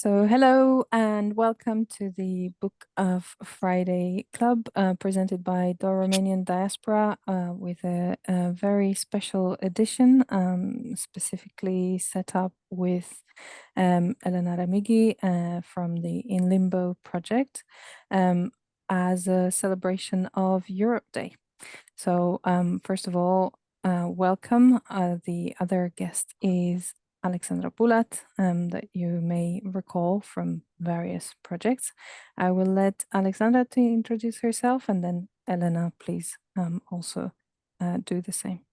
So hello and welcome to the Book of Friday Club presented by the Romanian Diaspora with a very special edition specifically set up with Elena Remigi from the In Limbo project as a celebration of Europe Day. So first of all, welcome. The other guest is Alexandra Bulat, that you may recall from various projects. I will let Alexandra to introduce herself, and then Elena, please also do the same.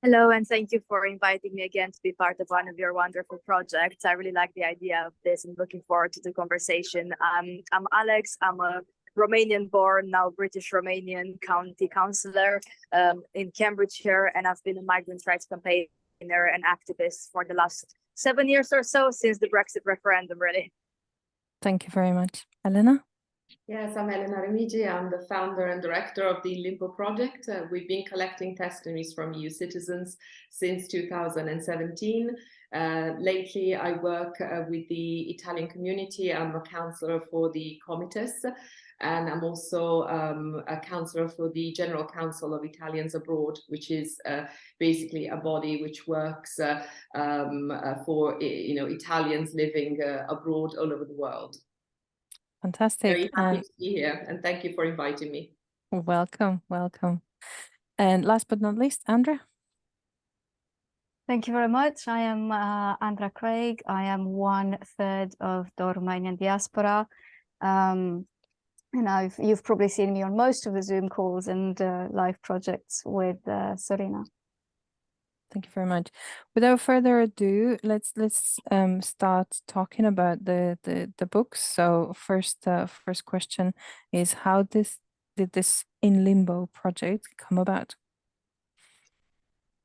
Hello, and thank you for inviting me again to be part of one of your wonderful projects. I really like the idea of this and looking forward to the conversation. I'm Alex. I'm a Romanian-born, now British-Romanian county councillor in Cambridgeshire, and I've been a migrant rights campaigner and activist for the last 7 years or so, since the Brexit referendum, really. Thank you very much. Elena? Yes, I'm Elena Remigi. I'm the founder and director of the Limbo project. We've been collecting testimonies from EU citizens since 2017. Lately, I work with the Italian community. I'm a councillor for the Comites, and I'm also a councillor for the General Council of Italians Abroad, which is basically a body which works for Italians living abroad all over the world. Fantastic. Very happy to be here, and thank you for inviting me. Welcome, welcome. And last but not least, Andrea. Thank you very much. I am Andrea Craig. I am 1/3 of the Romanian diaspora. And you've probably seen me on most of the Zoom calls and live projects with Serena. Thank you very much. Without further ado, let's start talking about the books. So first question is, how did this In Limbo project come about?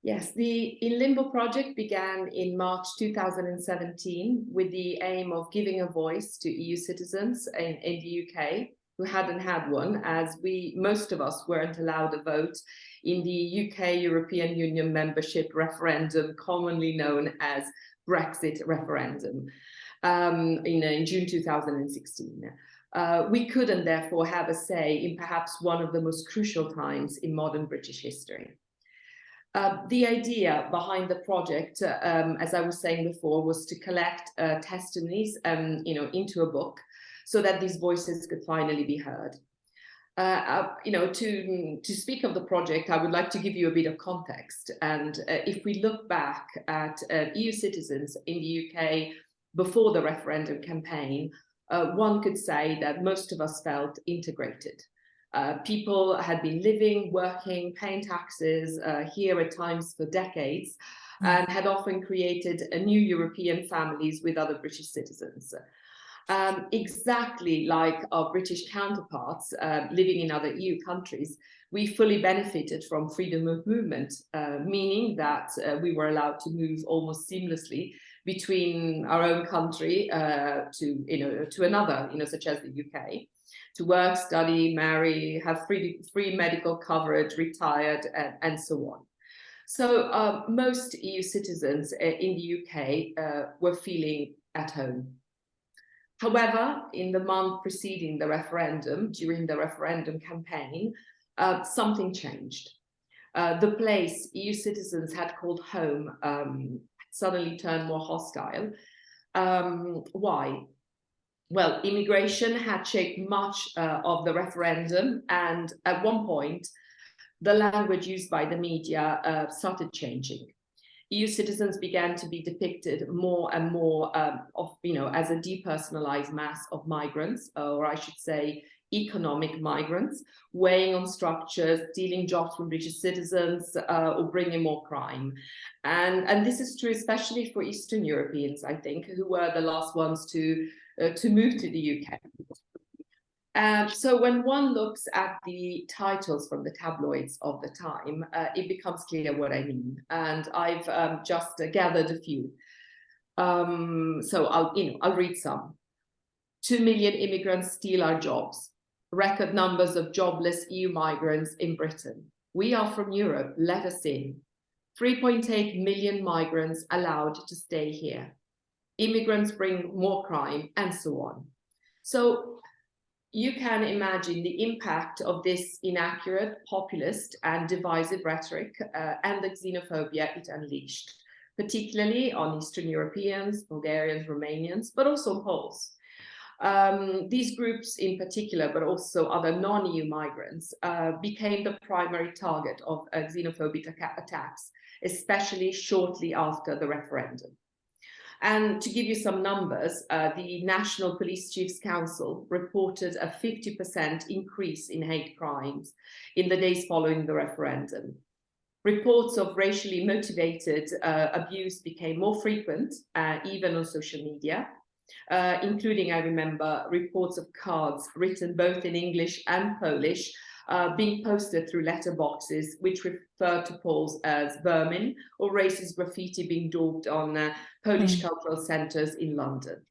Yes, the In Limbo project began in March 2017 with the aim of giving a voice to EU citizens in the UK who hadn't had one, as most of us weren't allowed a vote in the UK European Union membership referendum, commonly known as Brexit referendum, in June 2016. We couldn't therefore have a say in perhaps one of the most crucial times in modern British history. The idea behind the project, as I was saying before, was to collect testimonies, into a book, so that these voices could finally be heard. To speak of the project, I would like to give you a bit of context. And if we look back at EU citizens in the UK before the referendum campaign, one could say that most of us felt integrated. People had been living, working, paying taxes here at times for decades, and had often created a new European families with other British citizens. Exactly like our British counterparts living in other EU countries, we fully benefited from freedom of movement, meaning that we were allowed to move almost seamlessly between our own country to another, such as the UK, to work, study, marry, have free medical coverage, retired, and so on. So most EU citizens in the UK were feeling at home. However, in the month preceding the referendum, during the referendum campaign, something changed. The place EU citizens had called home suddenly turned more hostile. Why? Well, immigration had shaped much of the referendum, and at one point, the language used by the media started changing. EU citizens began to be depicted more and more as a depersonalized mass of migrants, or I should say economic migrants, weighing on structures, stealing jobs from British citizens, or bringing more crime. And this is true especially for Eastern Europeans, I think, who were the last ones to move to the UK. So when one looks at the titles from the tabloids of the time, it becomes clear what I mean. And I've just gathered a few. So I'll read some. 2 million immigrants steal our jobs. Record numbers of jobless EU migrants in Britain. We are from Europe, let us in. 3.8 million migrants allowed to stay here. immigrants bring more crime, and so on. So you can imagine the impact of this inaccurate, populist, and divisive rhetoric and the xenophobia it unleashed, particularly on Eastern Europeans, Bulgarians, Romanians, but also Poles. These groups in particular, but also other non-EU migrants, became the primary target of xenophobic attacks, especially shortly after the referendum. And to give you some numbers, the National Police Chiefs Council reported a 50% increase in hate crimes in the days following the referendum. Reports of racially motivated abuse became more frequent, even on social media, including, I remember, reports of cards written both in English and Polish being posted through letterboxes, which refer to Poles as vermin, or racist graffiti being daubed on Polish cultural centres in London.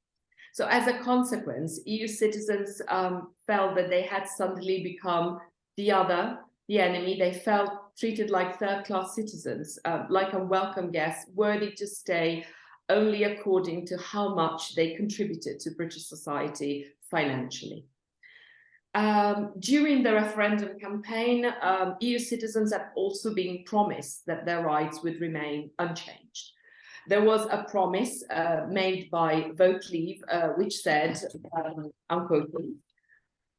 So as a consequence, EU citizens felt that they had suddenly become the other, the enemy. They felt treated like third-class citizens, like unwelcome guests, worthy to stay only according to how much they contributed to British society financially. During the referendum campaign, EU citizens have also been promised that their rights would remain unchanged. There was a promise made by Vote Leave, which said, I'm quoting,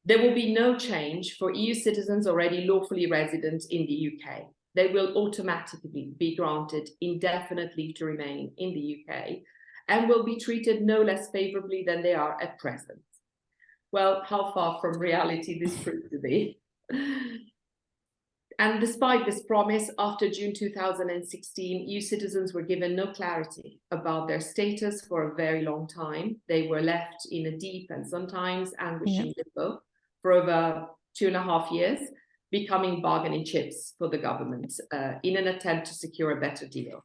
"There will be no change for EU citizens already lawfully resident in the UK. They will automatically be granted indefinite leave to remain in the UK and will be treated no less favourably than they are at present." Well, how far from reality this proved to be. And despite this promise, after June 2016, EU citizens were given no clarity about their status for a very long time. They were left in a deep and sometimes anguishing limbo for over 2.5 years, becoming bargaining chips for the government in an attempt to secure a better deal.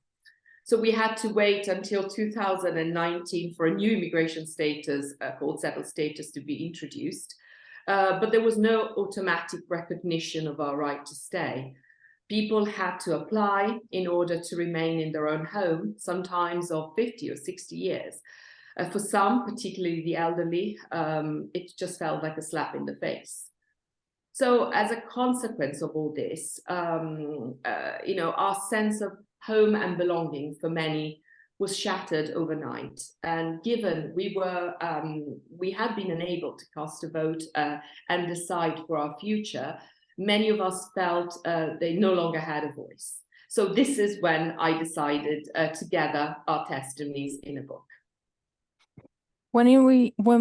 So we had to wait until 2019 for a new immigration status called settled status to be introduced. But there was no automatic recognition of our right to stay. People had to apply in order to remain in their own home, sometimes of 50 or 60 years. For some, particularly the elderly, it just felt like a slap in the face. So as a consequence of all this, our sense of home and belonging for many was shattered overnight. And given we had been unable to cast a vote and decide for our future, many of us felt they no longer had a voice. So this is when I decided to gather our testimonies in a book. When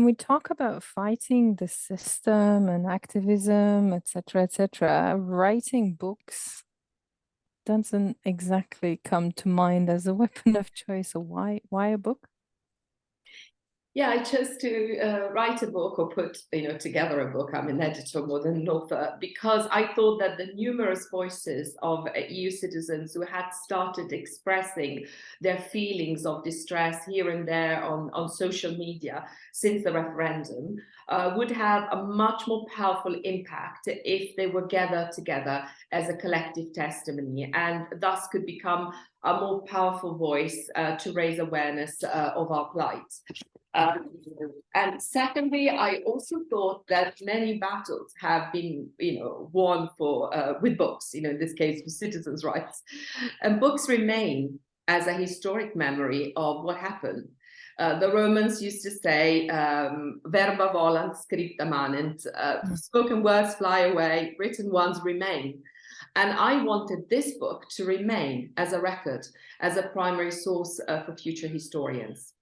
we talk about fighting the system and activism, etc., writing books doesn't exactly come to mind as a weapon of choice. So why a book? Yeah, I chose to write a book or put together a book. I'm an editor more than an author, because I thought that the numerous voices of EU citizens who had started expressing their feelings of distress here and there on social media since the referendum would have a much more powerful impact if they were gathered together as a collective testimony, and thus could become a more powerful voice to raise awareness of our plight. And secondly, I also thought that many battles have been, won with books, in this case, for citizens' rights. And books remain as a historic memory of what happened. The Romans used to say, verba volant, scripta manent, spoken words fly away, written ones remain. And I wanted this book to remain as a record, as a primary source for future historians.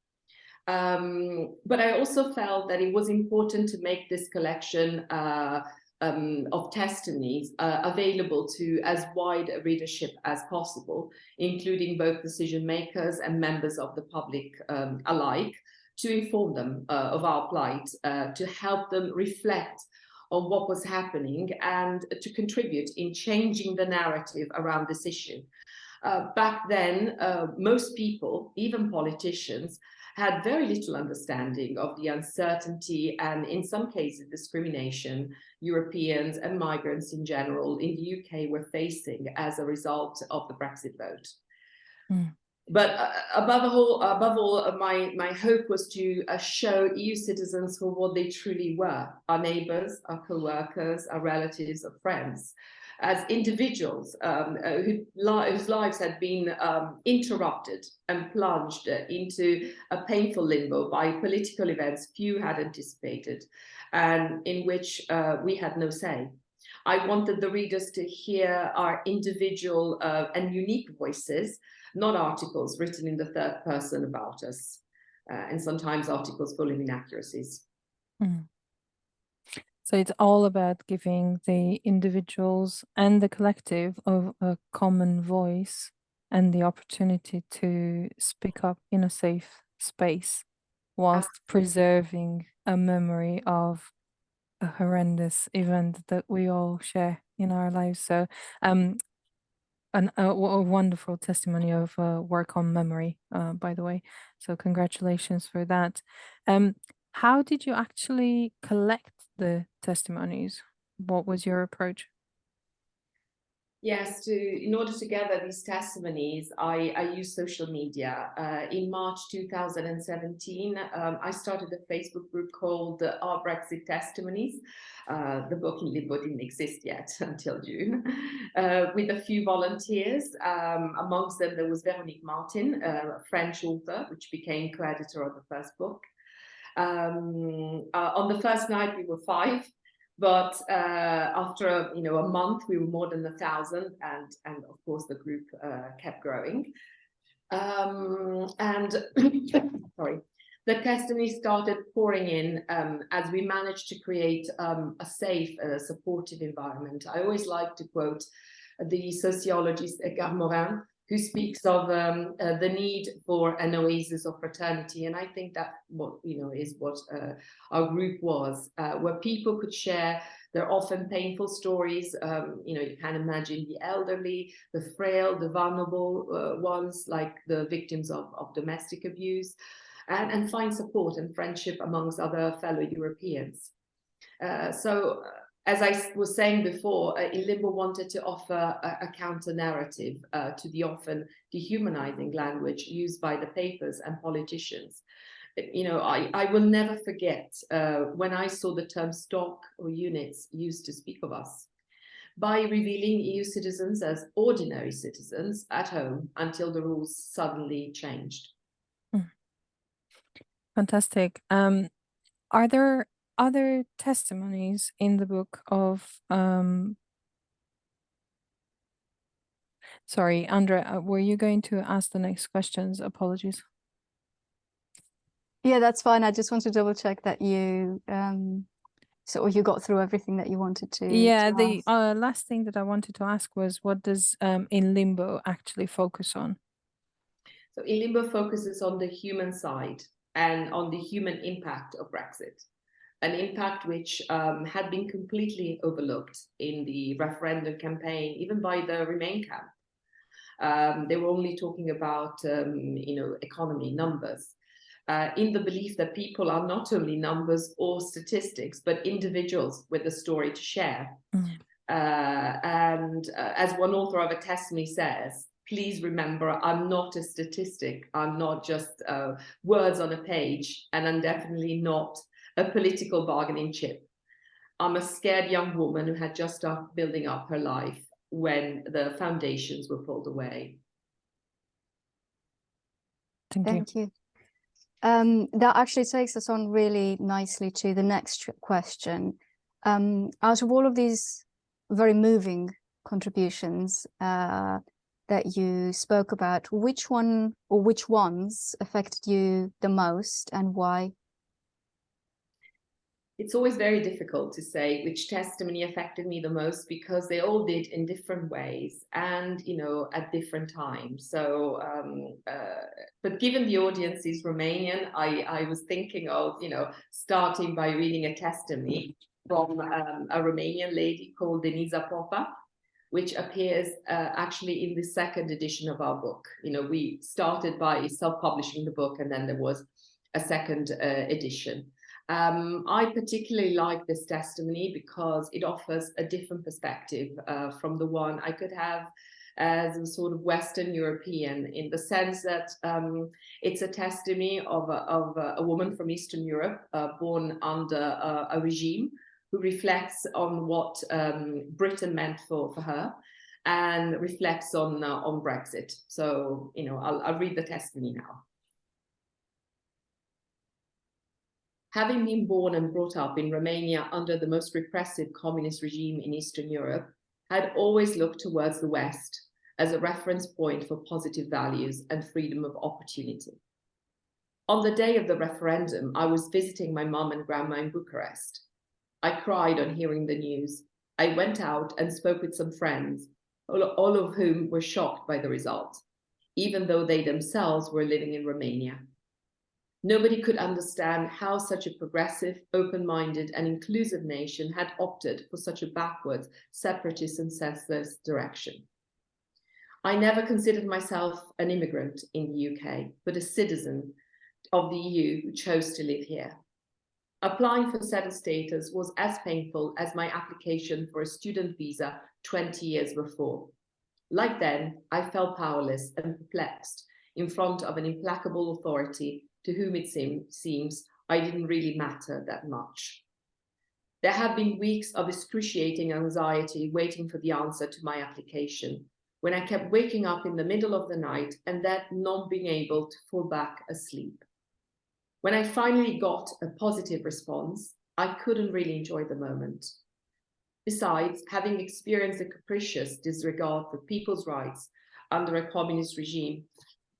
But I also felt that it was important to make this collection of testimonies available to as wide a readership as possible, including both decision makers and members of the public alike, to inform them of our plight, to help them reflect on what was happening and to contribute in changing the narrative around this issue. Back then, most people, even politicians, had very little understanding of the uncertainty and, in some cases, discrimination Europeans and migrants in general in the UK were facing as a result of the Brexit vote. But above all, my hope was to show EU citizens for what they truly were: our neighbours, our co-workers, our relatives, our friends, as individuals whose lives had been interrupted and plunged into a painful limbo by political events few had anticipated, and in which we had no say. I wanted the readers to hear our individual and unique voices, not articles written in the third person about us, and sometimes articles full of inaccuracies. Mm. So it's all about giving the individuals and the collective of a common voice and the opportunity to speak up in a safe space whilst preserving a memory of a horrendous event that we all share in our lives. So a wonderful testimony of work on memory, by the way. So congratulations for that. How did you actually collect the testimonies? What was your approach? Yes, in order to gather these testimonies, I used social media. In March 2017, I started a Facebook group called Our Brexit Testimonies. The book in Limbo didn't exist yet until June, with a few volunteers. Amongst them, there was Véronique Martin, a French author, which became co-editor of the first book. On the first night, we were 5. But after a month, we were more than 1,000, and of course the group kept growing. And sorry, the testimonies started pouring in as we managed to create a safe, supportive environment. I always like to quote the sociologist Edgar Morin, who speaks of the need for an oasis of fraternity, and I think that is what our group was, where people could share their often painful stories. You can imagine the elderly, the frail, the vulnerable ones, like the victims of domestic abuse, and find support and friendship amongst other fellow Europeans. As I was saying before, In Limbo wanted to offer a counter-narrative to the often dehumanizing language used by the papers and politicians. I will never forget when I saw the term stock or units used to speak of us, by revealing EU citizens as ordinary citizens at home until the rules suddenly changed. Fantastic. Are there other testimonies in the book of sorry, Andrea, were you going to ask the next questions? Apologies. Yeah, that's fine. I just want to double check that you you got through everything that you wanted to. Yeah, to the ask. last thing that I wanted to ask was, what does In Limbo actually focus on? So In Limbo focuses on the human side and on the human impact of Brexit, an impact which had been completely overlooked in the referendum campaign, even by the Remain camp. They were only talking about, economy, numbers, in the belief that people are not only numbers or statistics, but individuals with a story to share. And as one author of a testimony says, please remember, I'm not a statistic. I'm not just words on a page, and I'm definitely not a political bargaining chip. I'm a scared young woman who had just started building up her life when the foundations were pulled away. Thank you. That actually takes us on really nicely to the next question. Out of all of these very moving contributions that you spoke about, which one or which ones affected you the most, and why? It's always very difficult to say which testimony affected me the most, because they all did in different ways and, at different times. So, but given the audience is Romanian, I was thinking of, starting by reading a testimony from a Romanian lady called Denisa Popa, which appears actually in the second edition of our book. We started by self-publishing the book, and then there was a second edition. I particularly like this testimony because it offers a different perspective from the one I could have as a sort of Western European, in the sense that it's a testimony of a woman from Eastern Europe, born under a regime, who reflects on what Britain meant for her, and reflects on Brexit. So, you know, I'll read the testimony now. Having been born and brought up in Romania under the most repressive communist regime in Eastern Europe, I had always looked towards the West as a reference point for positive values and freedom of opportunity. On the day of the referendum, I was visiting my mum and grandma in Bucharest. I cried on hearing the news. I went out and spoke with some friends, all of whom were shocked by the result, even though they themselves were living in Romania. Nobody could understand how such a progressive, open-minded and inclusive nation had opted for such a backwards, separatist and senseless direction. I never considered myself an immigrant in the UK, but a citizen of the EU who chose to live here. Applying for settled status was as painful as my application for a student visa 20 years before. Like then, I felt powerless and perplexed in front of an implacable authority to whom it seems I didn't really matter that much. There have been weeks of excruciating anxiety waiting for the answer to my application, when I kept waking up in the middle of the night and then not being able to fall back asleep. When I finally got a positive response, I couldn't really enjoy the moment. Besides, having experienced a capricious disregard for people's rights under a communist regime,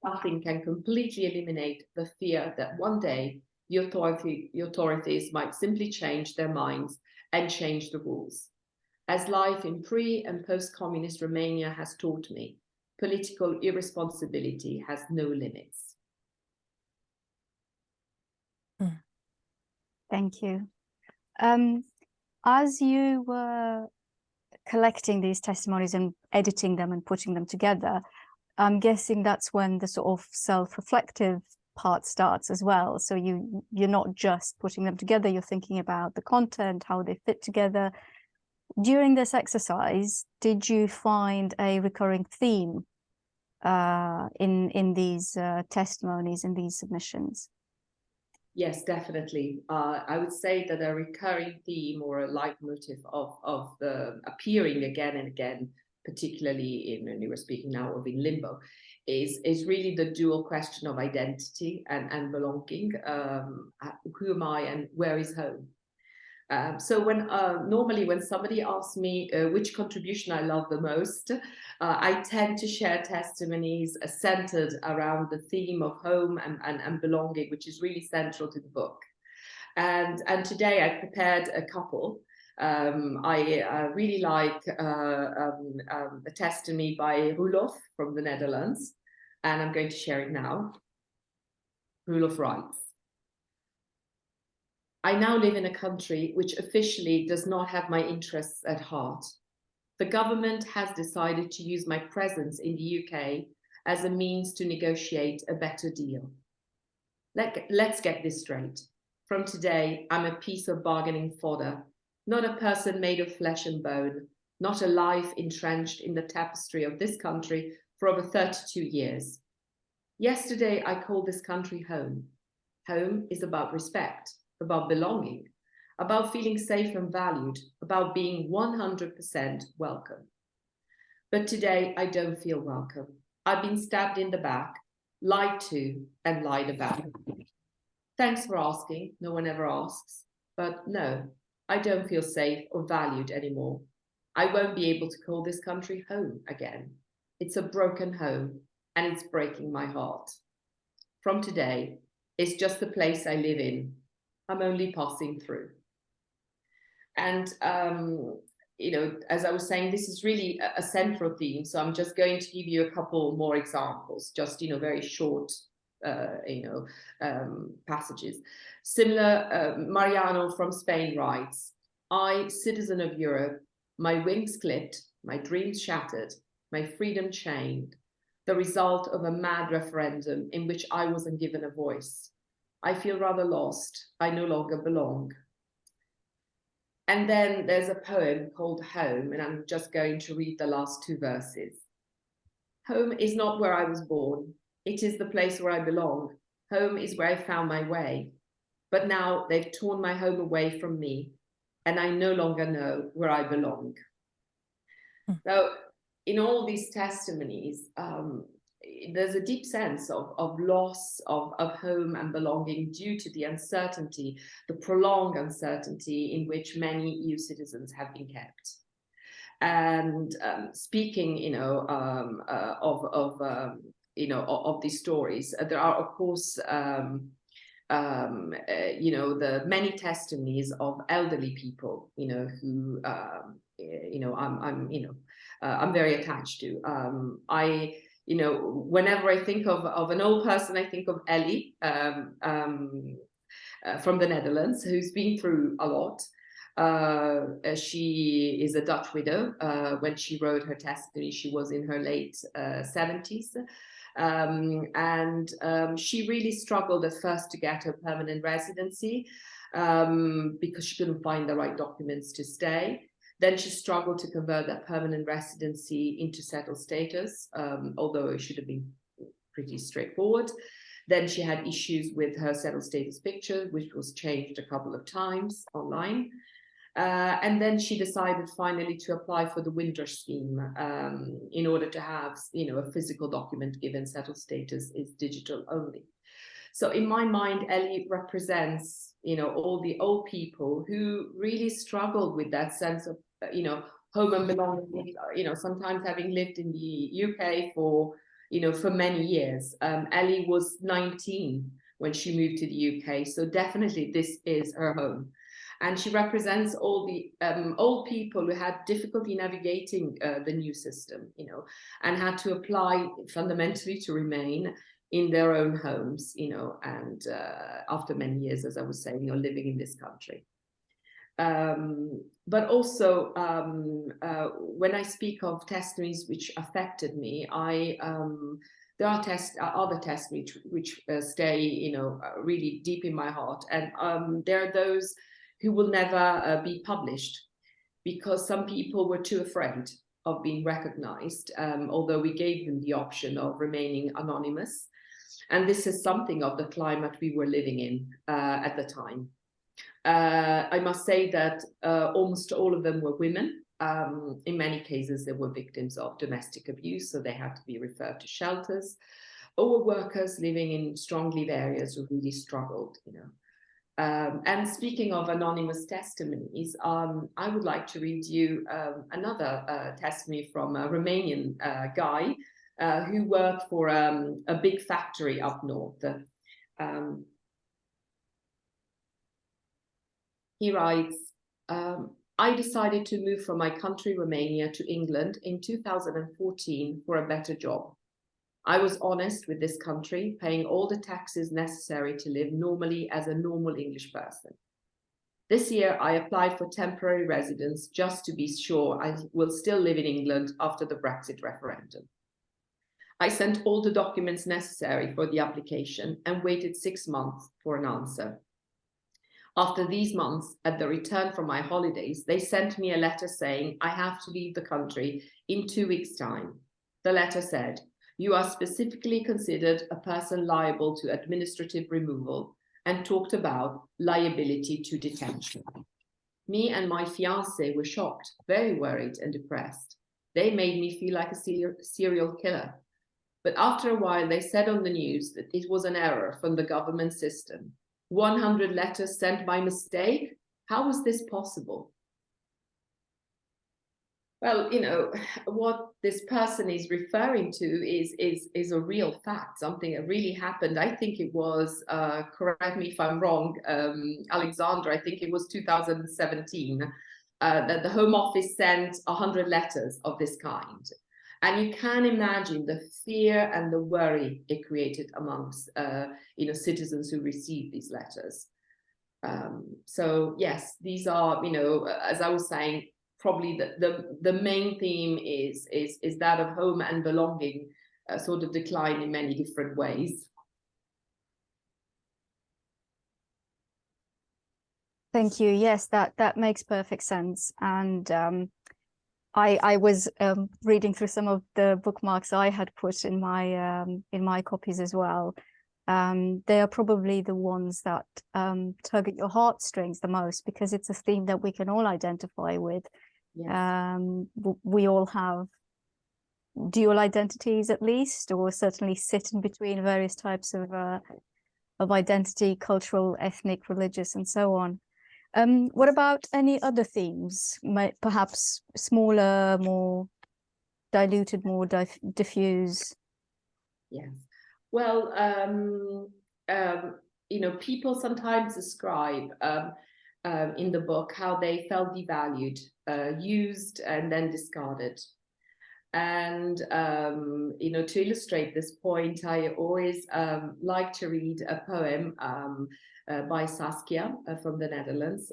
nothing can completely eliminate the fear that one day the authorities might simply change their minds and change the rules. As life in pre- and post-communist Romania has taught me, political irresponsibility has no limits. Thank you. As you were collecting these testimonies and editing them and putting them together, I'm guessing that's when the sort of self-reflective part starts as well. So you're not just putting them together, you're thinking about the content, how they fit together. During this exercise, did you find a recurring theme in these testimonies, in these submissions? Yes, definitely. I would say that a recurring theme or a leitmotif of the appearing again and again, particularly in, and we were speaking now of in Limbo, is really the dual question of identity and belonging. Who am I and where is home? So when normally when somebody asks me which contribution I love the most, I tend to share testimonies centered around the theme of home and belonging, which is really central to the book. And today I prepared a couple. I really like a testimony by Roelof from the Netherlands, and I'm going to share it now. Roelof writes, I now live in a country which officially does not have my interests at heart. The government has decided to use my presence in the UK as a means to negotiate a better deal. Let's get this straight. From today, I'm a piece of bargaining fodder, not a person made of flesh and bone, not a life entrenched in the tapestry of this country for over 32 years. Yesterday, I called this country home. Home is about respect, about belonging, about feeling safe and valued, about being 100% welcome. But today, I don't feel welcome. I've been stabbed in the back, lied to, and lied about. Thanks for asking. No one ever asks. But no, I don't feel safe or valued anymore. I won't be able to call this country home again. It's a broken home, and it's breaking my heart. From today, it's just the place I live in. I'm only passing through. And, you know, as I was saying, this is really a central theme. So I'm just going to give you a couple more examples, just, you know, very short, passages. Similar, Mariano from Spain writes, I, citizen of Europe, my wings clipped, my dreams shattered, my freedom chained, the result of a mad referendum in which I wasn't given a voice. I feel rather lost. I no longer belong. And then there's a poem called Home, and I'm just going to read the last two verses. Home is not where I was born. It is the place where I belong. Home is where I found my way. But now they've torn my home away from me, and I no longer know where I belong. So in all these testimonies, there's a deep sense of loss of home and belonging due to the uncertainty, the prolonged uncertainty in which many EU citizens have been kept. And speaking, of these stories, there are, of course, the many testimonies of elderly people, who, I'm very attached to. Whenever I think of an old person, I think of Ellie from the Netherlands, who's been through a lot. She is a Dutch widow. When she wrote her testimony, she was in her late 70s. She really struggled at first to get her permanent residency because she couldn't find the right documents to stay. Then she struggled to convert that permanent residency into settled status, although it should have been pretty straightforward. Then she had issues with her settled status picture, which was changed a couple of times online. And then she decided finally to apply for the winter scheme in order to have, a physical document, given settled status is digital only. So in my mind, Ellie represents, all the old people who really struggled with that sense of, home and belonging, sometimes having lived in the UK for many years. Ellie was 19 when she moved to the UK. So definitely this is her home. And she represents all the old people who had difficulty navigating the new system, and had to apply fundamentally to remain in their own homes, and after many years, as I was saying, living in this country. But also, when I speak of testimonies which affected me, there are other testimonies which stay, really deep in my heart, and there are those who will never be published because some people were too afraid of being recognized, although we gave them the option of remaining anonymous. And this is something of the climate we were living in at the time. I must say that almost all of them were women. In many cases, they were victims of domestic abuse, so they had to be referred to shelters, or were workers living in strong live areas who really struggled, And speaking of anonymous testimonies, I would like to read you another testimony from a Romanian guy who worked for a big factory up north. He writes, I decided to move from my country, Romania, to England in 2014 for a better job. I was honest with this country, paying all the taxes necessary to live normally as a normal English person. This year, I applied for temporary residence just to be sure I will still live in England after the Brexit referendum. I sent all the documents necessary for the application and waited 6 months for an answer. After these months, at the return from my holidays, they sent me a letter saying I have to leave the country in 2 weeks' time. The letter said, you are specifically considered a person liable to administrative removal, and talked about liability to detention. Me and my fiancé were shocked, very worried and depressed. They made me feel like a serial killer. But after a while, they said on the news that it was an error from the government system. 100 letters sent by mistake? How was this possible? Well, what this person is referring to is a real fact, something that really happened. I think it was, correct me if I'm wrong, Alexandra, I think it was 2017, that the Home Office sent 100 letters of this kind. And you can imagine the fear and the worry it created amongst, citizens who received these letters. So yes, these are, as I was saying, probably the main theme is that of home and belonging sort of decline in many different ways. Thank you. Yes, that makes perfect sense. And I was reading through some of the bookmarks I had put in my copies as well. They are probably the ones that tug at your heartstrings the most, because it's a theme that we can all identify with. Yes. We all have dual identities, at least, or certainly sit in between various types of identity, cultural, ethnic, religious, and so on. What about any other themes, perhaps smaller, more diluted, more diffuse? Yes. Well, you know, people sometimes describe in the book how they felt devalued, used, and then discarded. And, you know, to illustrate this point, I always like to read a poem by Saskia from the Netherlands.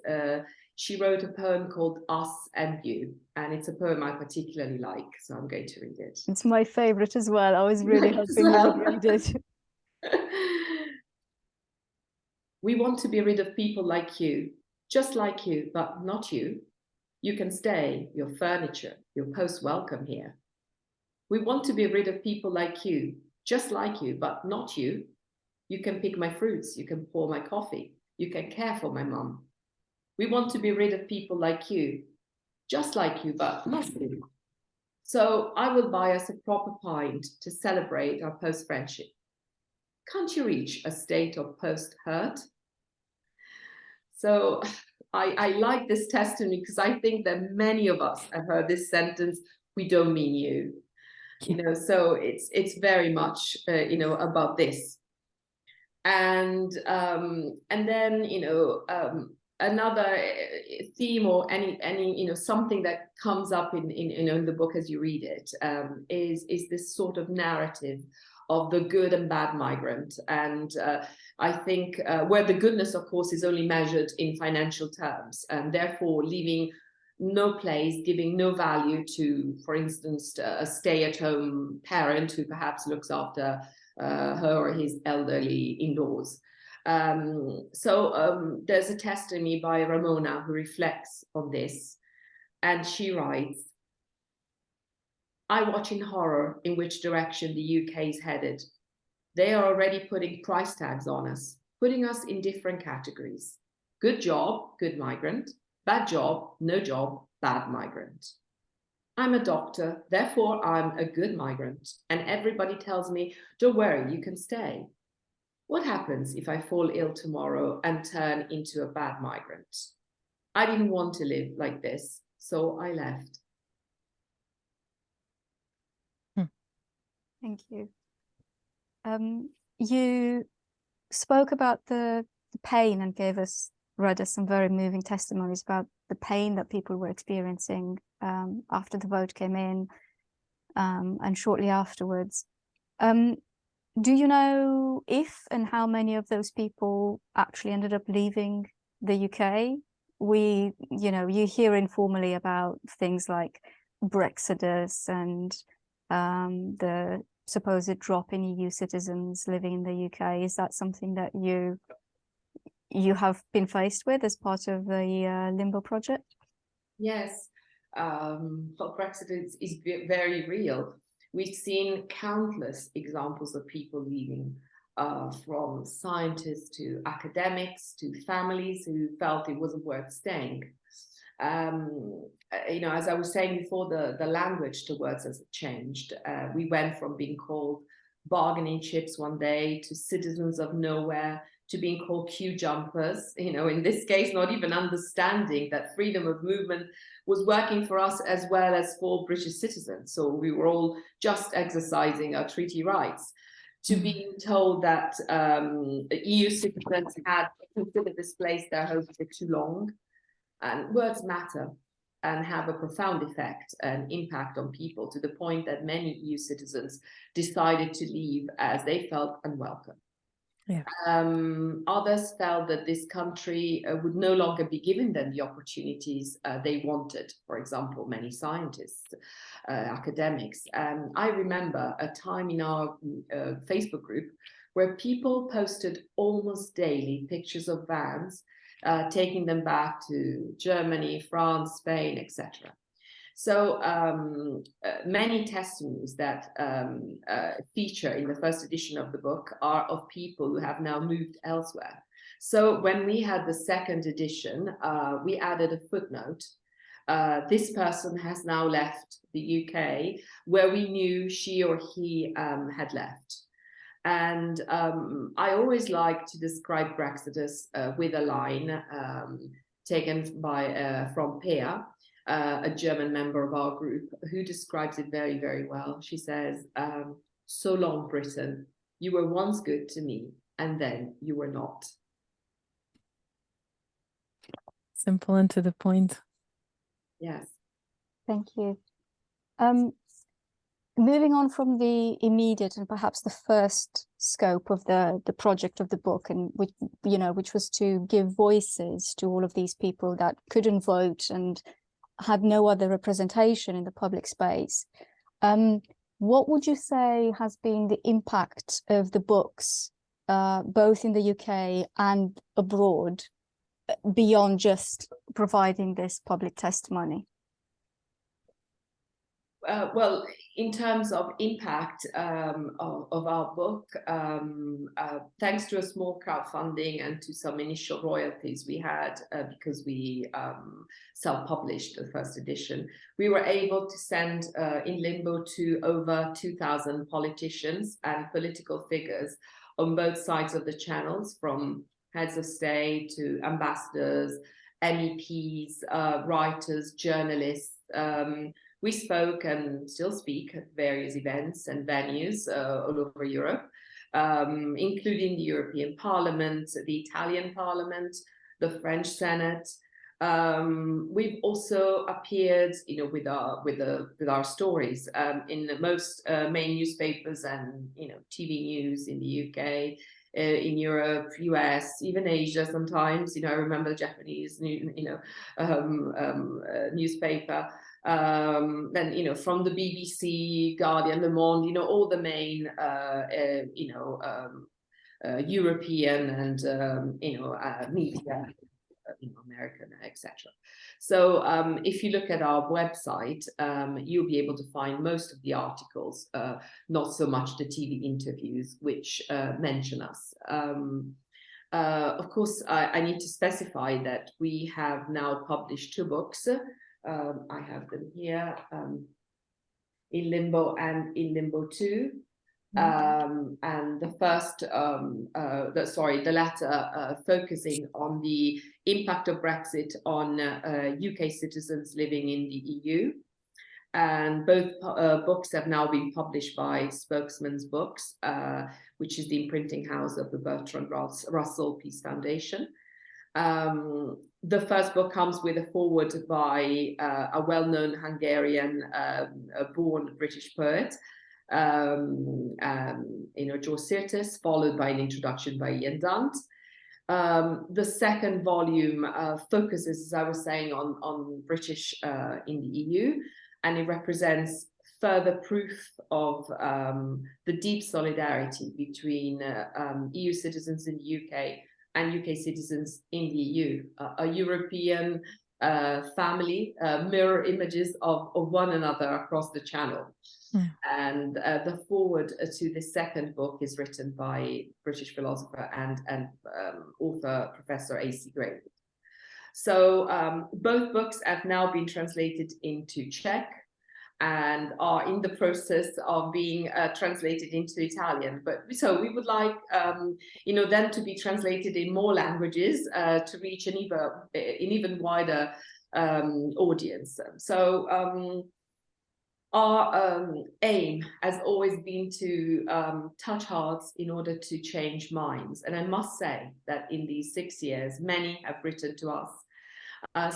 She wrote a poem called Us and You, and it's a poem I particularly like, so I'm going to read it. It's my favorite as well. I was really hoping you would read it. We want to be rid of people like you, just like you, but not you. You can stay, your furniture, your post welcome here. We want to be rid of people like you, just like you, but not you. You can pick my fruits, you can pour my coffee, you can care for my mum. We want to be rid of people like you, just like you, but not you. So I will buy us a proper pint to celebrate our post-friendship. Can't you reach a state of post-hurt? So I like this testimony because I think that many of us have heard this sentence, we don't mean you. You know, so it's very much, you know, about this. And then, you know, another theme or any you know, something that comes up in you know, in the book as you read it, is this sort of narrative of the good and bad migrant. And I think where the goodness, of course, is only measured in financial terms, and therefore leaving no place, giving no value to, for instance, a stay-at-home parent who perhaps looks after her or his elderly indoors. So there's a testimony by Ramona who reflects on this, and she writes, I watch in horror in which direction the UK is headed. They are already putting price tags on us, putting us in different categories. Good job, good migrant. Bad job, no job, bad migrant. I'm a doctor, therefore I'm a good migrant, and everybody tells me, don't worry, you can stay. What happens if I fall ill tomorrow and turn into a bad migrant? I didn't want to live like this, so I left. Thank you. You spoke about the pain and read us some very moving testimonies about the pain that people were experiencing after the vote came in and shortly afterwards. Do you know if and how many of those people actually ended up leaving the UK? You know, you hear informally about things like Brexodus and the supposed drop in EU citizens living in the UK. Is that something that you have been faced with as part of the Limbo project? Yes, but Brexit is very real. We've seen countless examples of people leaving, from scientists to academics to families who felt it wasn't worth staying. You know, as I was saying before, the language towards us changed. We went from being called bargaining chips one day to citizens of nowhere, to being called queue jumpers, you know, in this case, not even understanding that freedom of movement was working for us as well as for British citizens. So we were all just exercising our treaty rights. To being told that EU citizens had considered this place their home for too long. And words matter and have a profound effect and impact on people, to the point that many EU citizens decided to leave as they felt unwelcome. Yeah. Others felt that this country would no longer be giving them the opportunities they wanted. For example, many scientists, academics. I remember a time in our Facebook group where people posted almost daily pictures of vans taking them back to Germany, France, Spain, etc. So many testimonies that feature in the first edition of the book are of people who have now moved elsewhere. So when we had the second edition, we added a footnote. This person has now left the UK, where we knew she or he had left. And I always like to describe Brexiters with a line taken by from Pia, a German member of our group, who describes it very, very well. She says, "So long, Britain. You were once good to me, and then you were not." Simple and to the point. Yes. Thank you. Moving on from the immediate and perhaps the first scope of the project of the book, and which was to give voices to all of these people that couldn't vote and had no other representation in the public space. What would you say has been the impact of the books, both in the UK and abroad, beyond just providing this public testimony? Well, in terms of impact of our book, thanks to a small crowdfunding and to some initial royalties we had because we self-published the first edition, we were able to send in Limbo to over 2,000 politicians and political figures on both sides of the channels, from heads of state to ambassadors, MEPs, writers, journalists. We spoke and still speak at various events and venues all over Europe, including the European Parliament, the Italian Parliament, the French Senate. We've also appeared, with our stories in the most main newspapers and TV news in the UK, in Europe, US, even Asia sometimes. I remember the Japanese newspaper. Then from the BBC, Guardian, Le Monde, all the main European and media, American, etc. So if you look at our website, you'll be able to find most of the articles, not so much the TV interviews, which mention us. Of course, I need to specify that we have now published 2 books. I have them here, in Limbo and in Limbo Too. And the first, the latter focusing on the impact of Brexit on UK citizens living in the EU. And both books have now been published by Spokesman's Books, which is the imprinting house of the Bertrand Russell Peace Foundation. The first book comes with a foreword by a well-known Hungarian born British poet, George Sirtis, followed by an introduction by Ian Dunt. The second volume focuses, as I was saying, on British in the EU, and it represents further proof of the deep solidarity between EU citizens in the UK and UK citizens in the EU. A European family, mirror images of one another across the channel. And the foreword to the second book is written by British philosopher and author Professor A.C. Gray. So both books have now been translated into Czech and are in the process of being translated into Italian. But so we would like, them to be translated in more languages to reach an even wider audience. So our aim has always been to touch hearts in order to change minds. And I must say that in these 6 years, many have written to us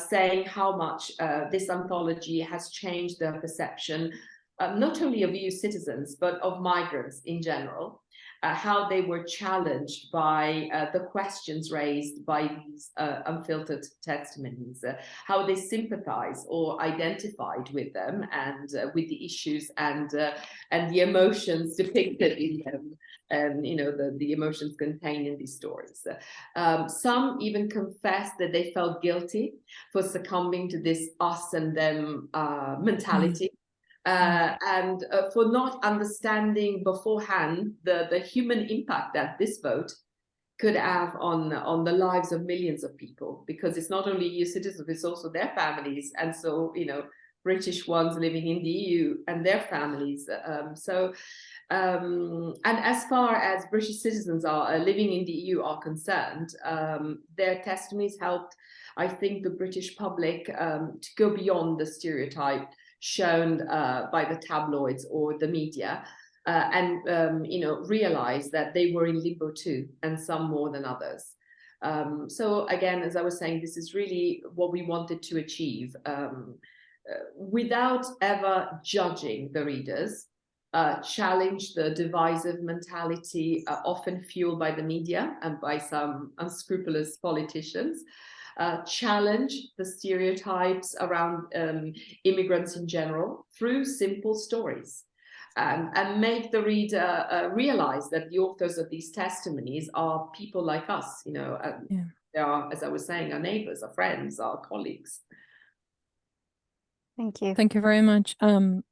saying how much this anthology has changed their perception, not only of EU citizens, but of migrants in general, how they were challenged by the questions raised by these unfiltered testimonies, how they sympathized or identified with them and with the issues and the emotions depicted in them, and the emotions contained in these stories. Some even confessed that they felt guilty for succumbing to this us and them mentality. And for not understanding beforehand the human impact that this vote could have on the lives of millions of people, because it's not only EU citizens, it's also their families, and so British ones living in the EU and their families. And as far as British citizens are living in the EU are concerned, their testimonies helped, I think, the British public to go beyond the stereotype shown by the tabloids or the media, and realize that they were in limbo too, and some more than others. So again, as I was saying, this is really what we wanted to achieve, without ever judging the readers, challenge the divisive mentality often fueled by the media and by some unscrupulous politicians, challenge the stereotypes around immigrants in general through simple stories, and make the reader realize that the authors of these testimonies are people like us. They are, as I was saying, our neighbors, our friends, our colleagues. Thank you. Thank you very much.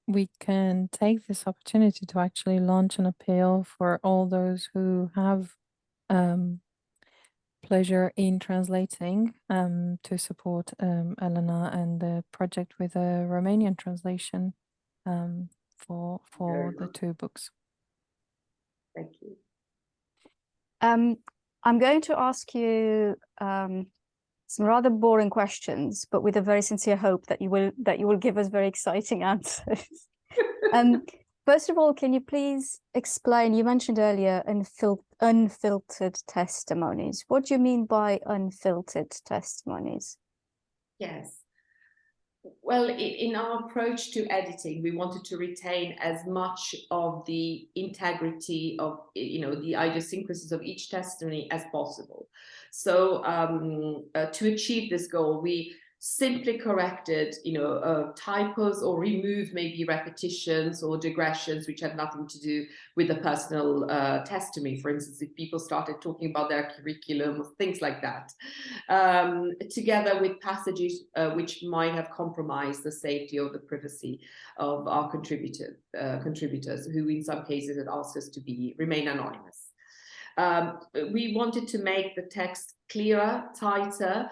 We can take this opportunity to actually launch an appeal for all those who have pleasure in translating, to support Elena and the project with a Romanian translation for the two books. Thank you. I'm going to ask you some rather boring questions, but with a very sincere hope that you will give us very exciting answers. First of all, can you please explain? You mentioned earlier unfiltered testimonies. What do you mean by unfiltered testimonies? Yes. Well, in our approach to editing, we wanted to retain as much of the integrity of, the idiosyncrasies of each testimony as possible. So to achieve this goal, we simply corrected, typos, or removed maybe repetitions or digressions which had nothing to do with the personal testimony. For instance, if people started talking about their curriculum, things like that, together with passages which might have compromised the safety or the privacy of our contributors, who in some cases had asked us to remain anonymous. We wanted to make the text clearer, tighter,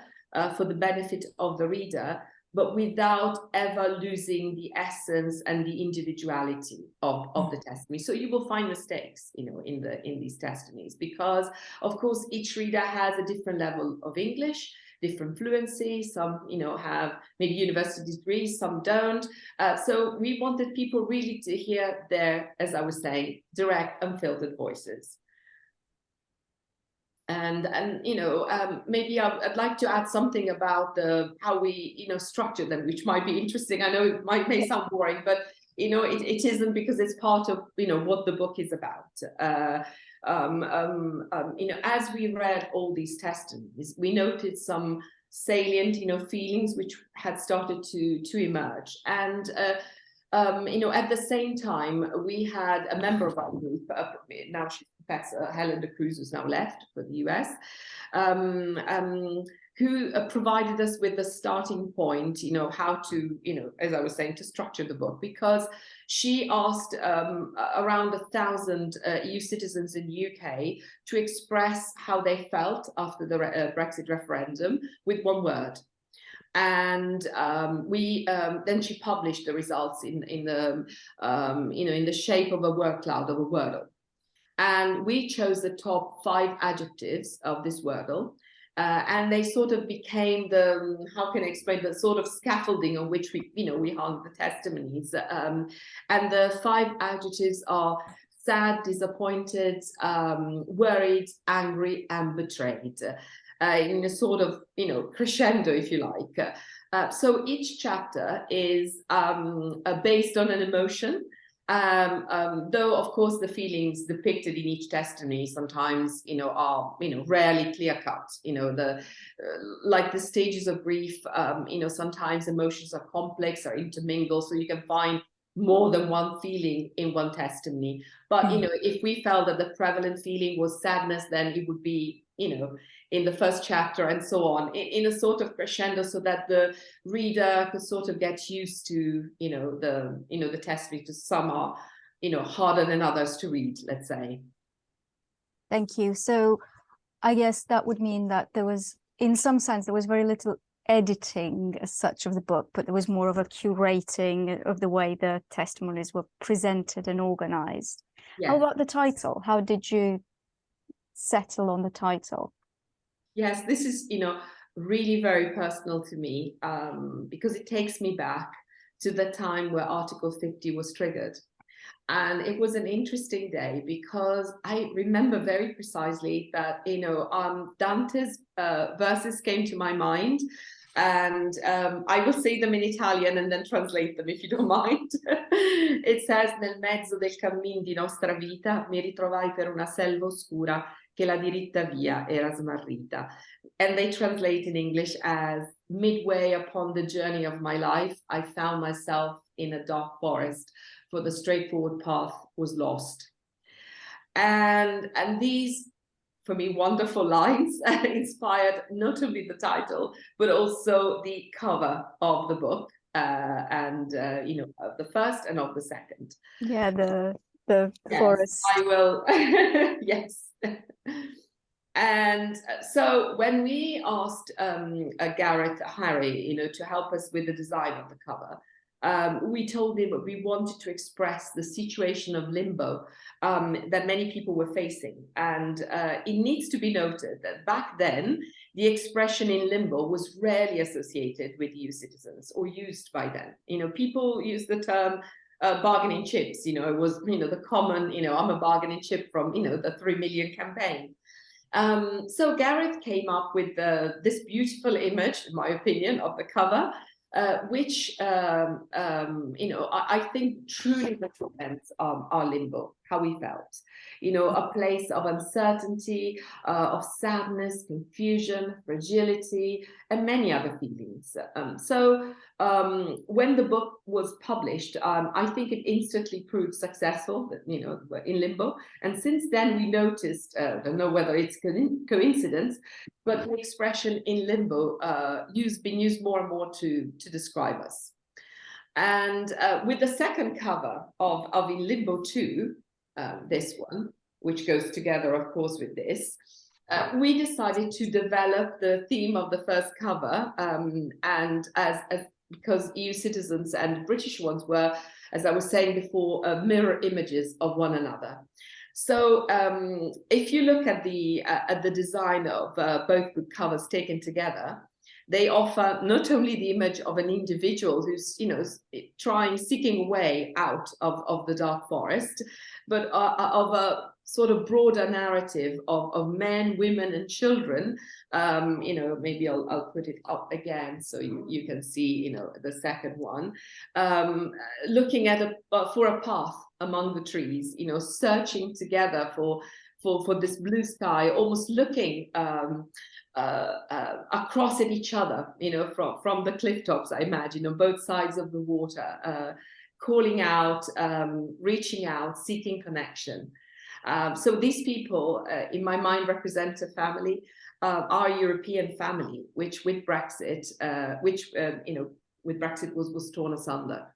for the benefit of the reader, but without ever losing the essence and the individuality of the testimony. So you will find mistakes, in these testimonies, because of course each reader has a different level of English, different fluency. Some, have maybe university degrees, some don't. So we wanted people really to hear their, as I was saying, direct, unfiltered voices. And maybe I'd like to add something about how we structure them, which might be interesting. I know it may sound boring, but it isn't, because it's part of what the book is about. As we read all these testimonies, we noted some salient feelings which had started to emerge, and at the same time we had a member of our group, now she's Professor Helena Cruz, who's now left for the US, who provided us with the starting point, how to, as I was saying, to structure the book, because she asked around 1,000 EU citizens in the UK to express how they felt after the Brexit referendum with one word. And then she published the results in the shape of a word cloud, of a wordle. And we chose the top 5 adjectives of this wordle, and they sort of became the, how can I explain, the sort of scaffolding on which we hung the testimonies. And the 5 adjectives are sad, disappointed, worried, angry, and betrayed, in a sort of crescendo, if you like. So each chapter is based on an emotion. Though of course the feelings depicted in each testimony sometimes are rarely clear cut, like the stages of grief, sometimes emotions are complex or intermingled, so you can find more than one feeling in one testimony. But, you know, if we felt that the prevalent feeling was sadness, then it would be, you know, in the first chapter and so on, in a sort of crescendo, so that the reader could sort of get used to, you know, the testimony, because some are, you know, harder than others to read, let's say. Thank you. So I guess that would mean that there was, in some sense, there was very little editing as such of the book, but there was more of a curating of the way the testimonies were presented and organized. Yes. How about the title? How did you settle on the title? Yes, this is, you know, really very personal to me, because it takes me back to the time where Article 50 was triggered. And it was an interesting day, because I remember very precisely that, you know, Dante's verses came to my mind, and I will say them in Italian and then translate them, if you don't mind. It says: "Nel mezzo del cammin di nostra vita mi ritrovai per una selva oscura che la diritta via era smarrita." And they translate in English as: "Midway upon the journey of my life, I found myself in a dark forest, for the straightforward path was lost." And these, for me, wonderful lines inspired not only the title, but also the cover of the book, and you know, of the first and of the second. Yeah, the Yes, forest. I will. Yes. And so when we asked Gareth Harry, you know, to help us with the design of the cover, we told him we wanted to express the situation of limbo that many people were facing. And it needs to be noted that back then, the expression in limbo was rarely associated with EU citizens or used by them. You know, people use the term bargaining chips. You know, it was, you know, the common, you know, I'm a bargaining chip from, you know, the 3 million campaign. So Gareth came up with this beautiful image, in my opinion, of the cover, which, you know, I think truly represents our limbo, how we felt. You know, a place of uncertainty, of sadness, confusion, fragility, and many other feelings. So when the book was published, I think it instantly proved successful, you know, in limbo. And since then, we noticed, I don't know whether it's coincidence, but the expression in limbo been used more and more to describe us. And with the second cover of In Limbo Too, this one, which goes together, of course, with this, we decided to develop the theme of the first cover, and because EU citizens and British ones were, as I was saying before, mirror images of one another. So if you look at the design of both book covers taken together, they offer not only the image of an individual who's, you know, seeking a way out of the dark forest, but of a sort of broader narrative of men, women, and children. You know, maybe I'll put it up again so you can see, you know, the second one, looking at for a path among the trees, you know, searching together for this blue sky, almost looking across at each other, you know, from the cliff tops, I imagine, on both sides of the water, calling out, reaching out, seeking connection. So these people, in my mind, represent a family, our European family, which with Brexit, you know, with Brexit was torn asunder.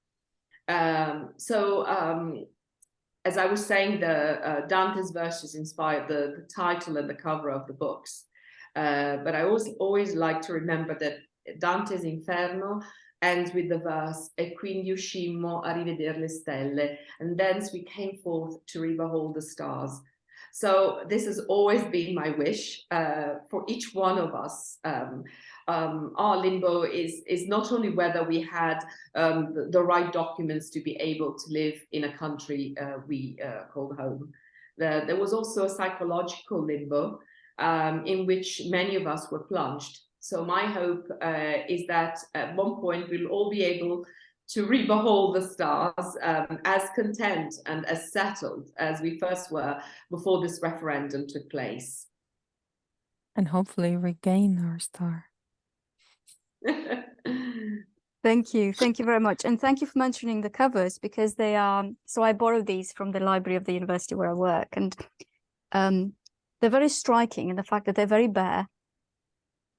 As I was saying, the Dante's verses inspired the title and the cover of the books. But I always like to remember that Dante's Inferno ends with the verse "E quindi uscimmo a rivedere le stelle, and thence we came forth to behold the stars." So this has always been my wish for each one of us. Our limbo is not only whether we had the right documents to be able to live in a country we called home. There was also a psychological limbo in which many of us were plunged. So my hope is that at one point we'll all be able to behold the stars, as content and as settled as we first were before this referendum took place. And hopefully regain our star. Thank you very much, and thank you for mentioning the covers, because they are. So I borrowed these from the library of the university where I work, and they're very striking in the fact that they're very bare.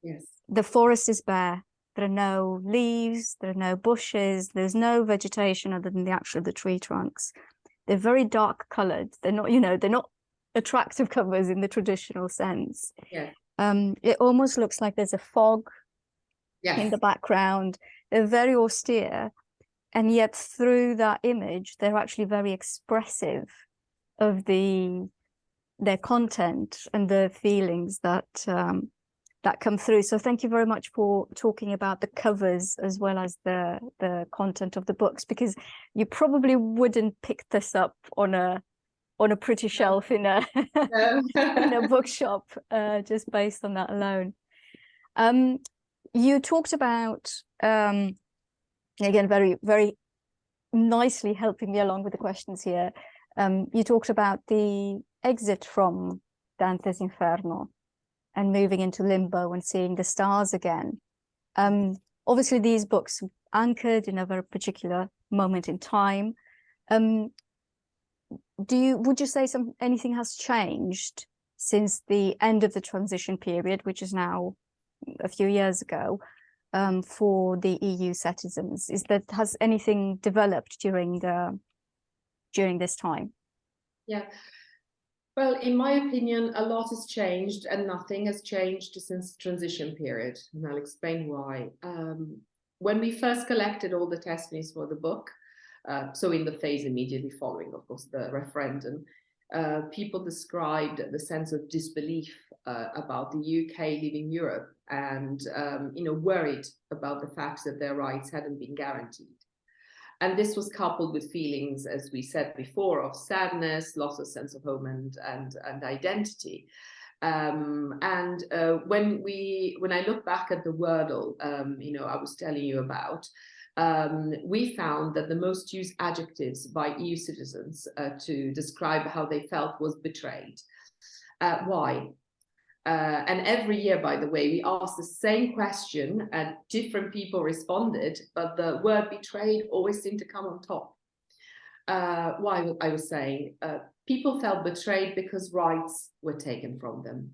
Yes. The forest is bare. There are no leaves, there are no bushes, there's no vegetation other than the tree trunks. They're very dark colored. They're not, they're not attractive covers in the traditional sense. Yeah. It almost looks like there's a fog in the Yes. background. They're very austere, and yet through that image, they're actually very expressive of their content and the feelings that that come through. So thank you very much for talking about the covers as well as the content of the books, because you probably wouldn't pick this up on a pretty shelf in a in a bookshop just based on that alone. You talked about again, very, very nicely helping me along with the questions here. You talked about the exit from Dante's Inferno and moving into limbo and seeing the stars again. Obviously, these books anchored in a very particular moment in time. Would you say anything has changed since the end of the transition period, which is now a few years ago, for the EU citizens? Has anything developed during this time? Yeah. Well, in my opinion, a lot has changed and nothing has changed since the transition period. And I'll explain why. When we first collected all the testimonies for the book, so in the phase immediately following, of course, the referendum, people described the sense of disbelief about the UK leaving Europe and, worried about the fact that their rights hadn't been guaranteed. And this was coupled with feelings, as we said before, of sadness, loss of sense of home and identity. When I look back at the Wordle, I was telling you about, we found that the most used adjectives by EU citizens to describe how they felt was betrayed. Why? And every year, by the way, we asked the same question and different people responded, but the word betrayed always seemed to come on top. Why, I was saying, people felt betrayed because rights were taken from them.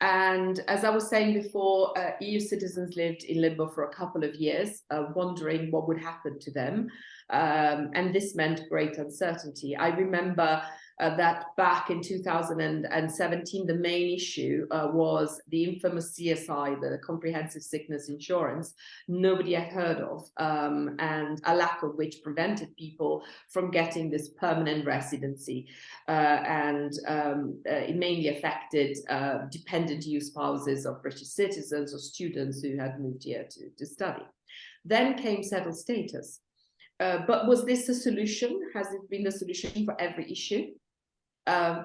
And as I was saying before, EU citizens lived in limbo for a couple of years, wondering what would happen to them. And this meant great uncertainty. I remember that back in 2017, the main issue was the infamous CSI, the Comprehensive Sickness Insurance, nobody had heard of, and a lack of which prevented people from getting this permanent residency. It mainly affected dependent EU spouses of British citizens or students who had moved here to study. Then came settled status. But was this a solution? Has it been the solution for every issue?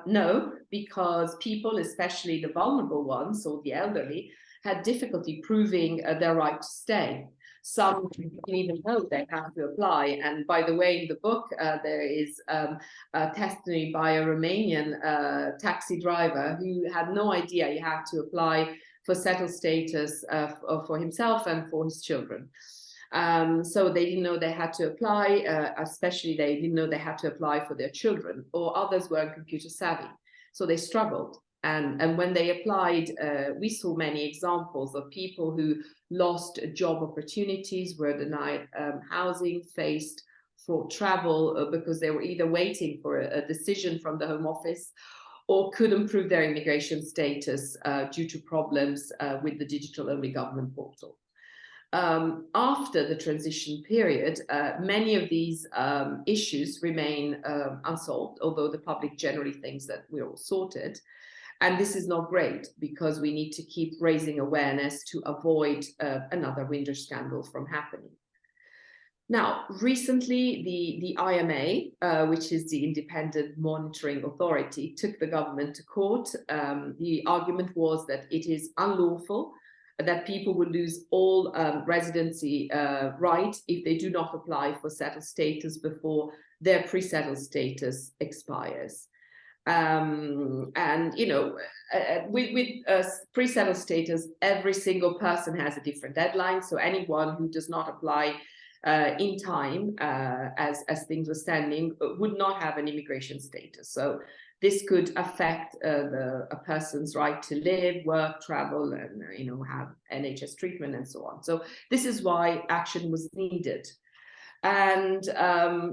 No, because people, especially the vulnerable ones or the elderly, had difficulty proving their right to stay. Some didn't even know they had to apply. And by the way, in the book, there is a testimony by a Romanian taxi driver who had no idea he had to apply for settled status for himself and for his children. So they didn't know they had to apply, especially they didn't know they had to apply for their children, or others weren't computer savvy. So they struggled. And when they applied, we saw many examples of people who lost job opportunities, were denied housing, faced fraud travel because they were either waiting for a decision from the Home Office or couldn't prove their immigration status due to problems with the digital-only government portal. After the transition period, many of these issues remain unsolved, although the public generally thinks that we're all sorted. And this is not great because we need to keep raising awareness to avoid another Windsor scandal from happening. Now, recently, the IMA, which is the Independent Monitoring Authority, took the government to court. The argument was that it is unlawful that people will lose all residency rights if they do not apply for settled status before their pre-settled status expires. And with pre-settled status, every single person has a different deadline. So anyone who does not apply in time, as things were standing, would not have an immigration status. So this could affect a person's right to live, work, travel, and have NHS treatment and so on. So this is why action was needed. And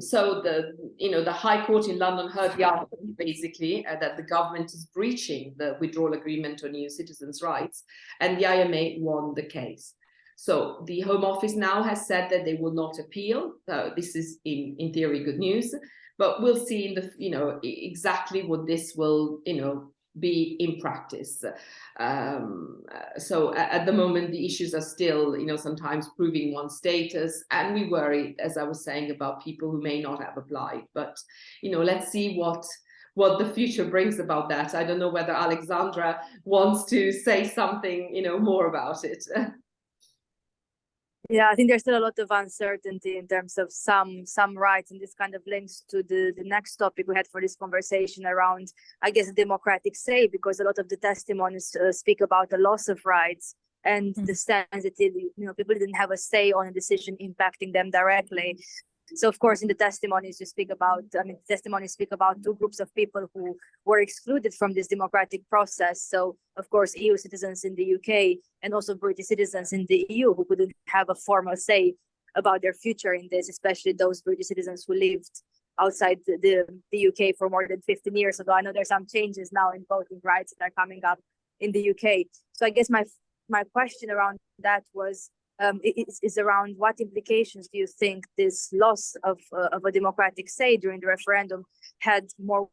so the High Court in London heard the argument, basically, that the government is breaching the withdrawal agreement on EU citizens' rights, and the IMA won the case. So the Home Office now has said that they will not appeal. This is in theory good news, but we'll see in the exactly what this will be in practice. So at the moment, the issues are still sometimes proving one's status, and we worry, as I was saying, about people who may not have applied. But let's see what the future brings about that. I don't know whether Alexandra wants to say something more about it. Yeah, I think there's still a lot of uncertainty in terms of some rights, and this kind of links to the next topic we had for this conversation around, I guess, democratic say, because a lot of the testimonies speak about the loss of rights and the sensitivity. People didn't have a say on a decision impacting them directly. So, of course, in the testimonies you speak about, testimonies speak about two groups of people who were excluded from this democratic process. So, of course, EU citizens in the UK and also British citizens in the EU who couldn't have a formal say about their future in this, especially those British citizens who lived outside the UK for more than 15 years ago. I know there's some changes now in voting rights that are coming up in the UK. So I guess my question around that was, is around what implications do you think this loss of a democratic say during the referendum had more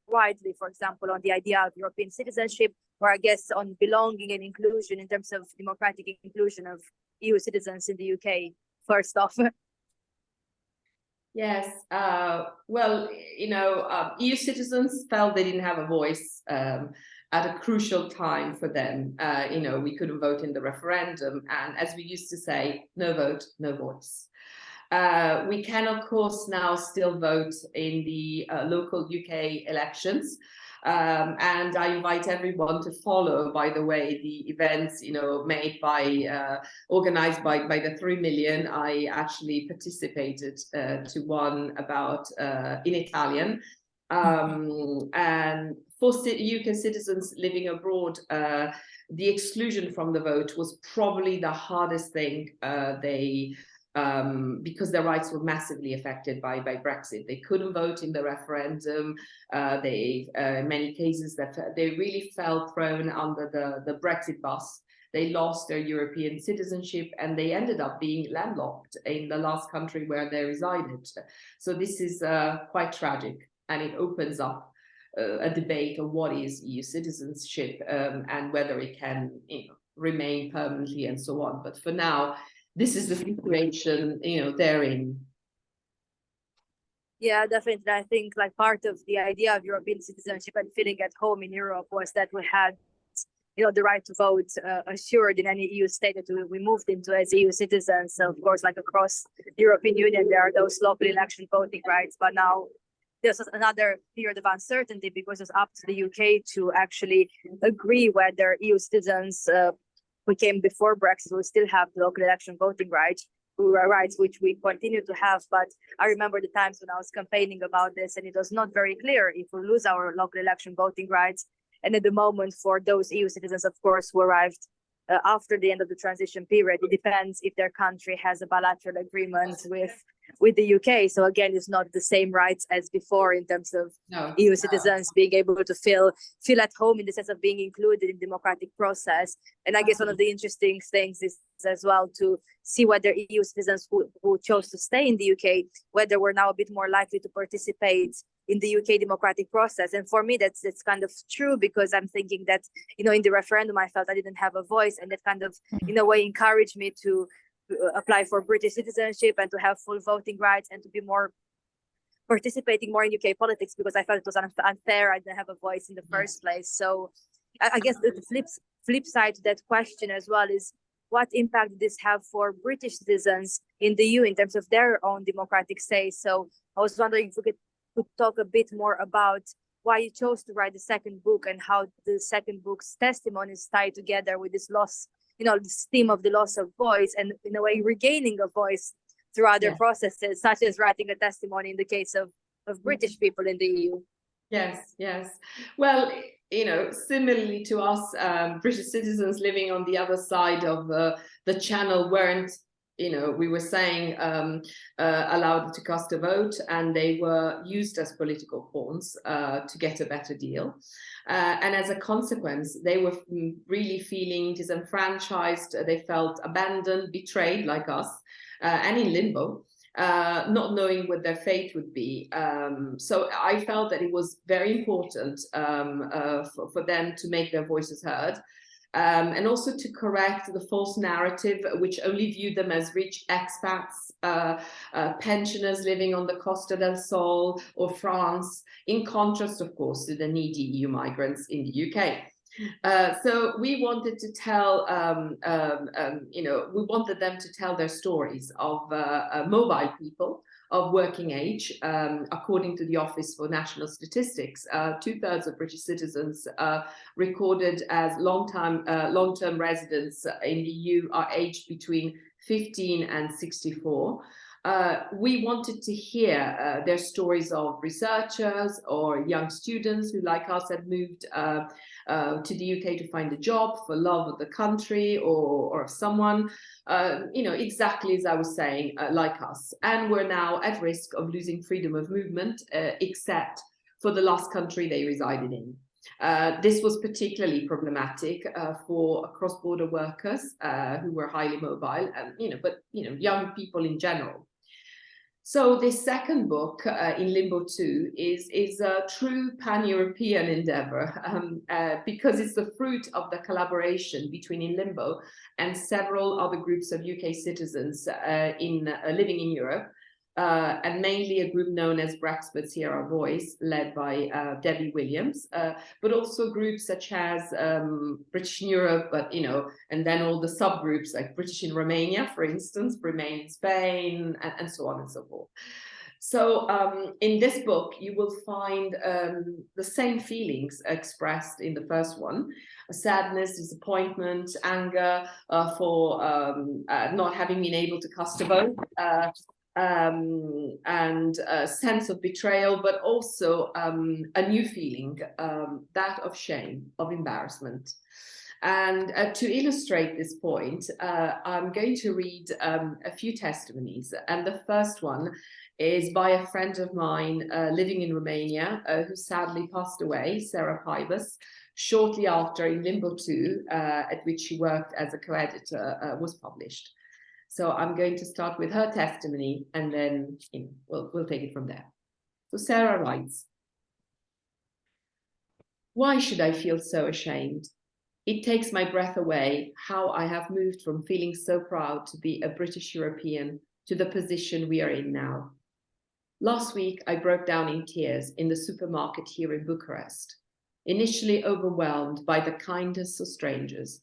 widely, for example, on the idea of European citizenship, or I guess on belonging and inclusion in terms of democratic inclusion of EU citizens in the UK, first off? Yes, well, EU citizens felt they didn't have a voice at a crucial time for them. We couldn't vote in the referendum, and as we used to say, no vote, no voice. We can, of course, now still vote in the local UK elections. And I invite everyone to follow, by the way, the events, made by, organized by the 3 million. I actually participated to one about in Italian. And for UK citizens living abroad, the exclusion from the vote was probably the hardest thing because their rights were massively affected by Brexit. They couldn't vote in the referendum. In many cases, they really fell prone under the Brexit bus. They lost their European citizenship, and they ended up being landlocked in the last country where they resided. So this is quite tragic, and it opens up a debate of what is EU citizenship and whether it can remain permanently and so on. But for now, this is the situation they're in. Yeah, definitely. I think part of the idea of European citizenship and feeling at home in Europe was that we had the right to vote assured in any EU state that we moved into as EU citizens. So of course, across the European Union, there are those local election voting rights. But now there's another period of uncertainty because it's up to the UK to actually agree whether EU citizens who came before Brexit will still have the local election voting rights, which we continue to have. But I remember the times when I was campaigning about this, and it was not very clear if we lose our local election voting rights. And at the moment, for those EU citizens, of course, who arrived after the end of the transition period, it depends if their country has a bilateral agreement with the UK. So again, it's not the same rights as before in terms of EU citizens being able to feel at home in the sense of being included in the democratic process. And I guess one of the interesting things is as well to see whether EU citizens who chose to stay in the UK, whether we're now a bit more likely to participate in the UK democratic process. And for me, that's kind of true, because I'm thinking that, in the referendum, I felt I didn't have a voice, and that kind of, in a way, encouraged me to apply for British citizenship and to have full voting rights and to be participating more in UK politics, because I felt it was unfair. I didn't have a voice in the first place. So I guess the flip side to that question as well is, what impact did this have for British citizens in the EU in terms of their own democratic say? So I was wondering if we could talk a bit more about why you chose to write the second book and how the second book's testimonies tie together with this loss, this theme of the loss of voice and in a way regaining a voice through other processes, such as writing a testimony in the case of British people in the EU. Yes, yes. Well, similarly to us, British citizens living on the other side of the channel weren't, we were saying, allowed to cast a vote, and they were used as political pawns to get a better deal. And as a consequence, they were really feeling disenfranchised. They felt abandoned, betrayed, like us, and in limbo. Not knowing what their fate would be. So I felt that it was very important for them to make their voices heard, and also to correct the false narrative which only viewed them as rich expats, pensioners living on the Costa del Sol or France, in contrast, of course, to the needy EU migrants in the UK. So we wanted to tell, we wanted them to tell their stories of mobile people of working age. According to the Office for National Statistics, 2/3 of British citizens recorded as long-term residents in the EU are aged between 15 and 64. We wanted to hear their stories of researchers or young students who, like us, had moved to the UK to find a job for love of the country or of someone, exactly as I was saying, like us. And we're now at risk of losing freedom of movement, except for the last country they resided in. This was particularly problematic for cross-border workers who were highly mobile, and but young people in general. So this second book, in Limbo Too, is a true pan-European endeavor because it's the fruit of the collaboration between In Limbo and several other groups of UK citizens living in Europe, and mainly a group known as Brexit Here Our Voice, led by Debbie Williams, but also groups such as British in Europe, but and then all the subgroups like British in Romania, for instance, Remain in Spain, and so on and so forth. So in this book, you will find the same feelings expressed in the first one: sadness, disappointment, anger for not having been able to cast a vote, and a sense of betrayal, but also a new feeling, that of shame, of embarrassment. And to illustrate this point, I'm going to read a few testimonies. And the first one is by a friend of mine living in Romania, who sadly passed away, Sarah Pybus, shortly after In Limbo Too, at which she worked as a co-editor, was published. So I'm going to start with her testimony, and then we'll take it from there. So Sarah writes, "Why should I feel so ashamed? It takes my breath away how I have moved from feeling so proud to be a British European to the position we are in now. Last week, I broke down in tears in the supermarket here in Bucharest, initially overwhelmed by the kindness of strangers.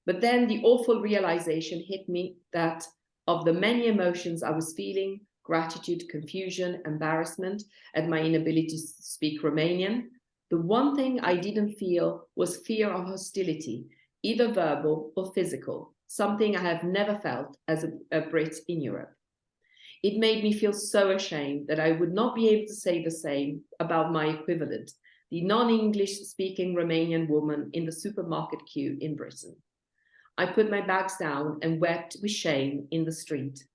But then the awful realization hit me that of the many emotions I was feeling, gratitude, confusion, embarrassment at my inability to speak Romanian, the one thing I didn't feel was fear of hostility, either verbal or physical, something I have never felt as a Brit in Europe. It made me feel so ashamed that I would not be able to say the same about my equivalent, the non-English speaking Romanian woman in the supermarket queue in Britain. I put my bags down and wept with shame in the street.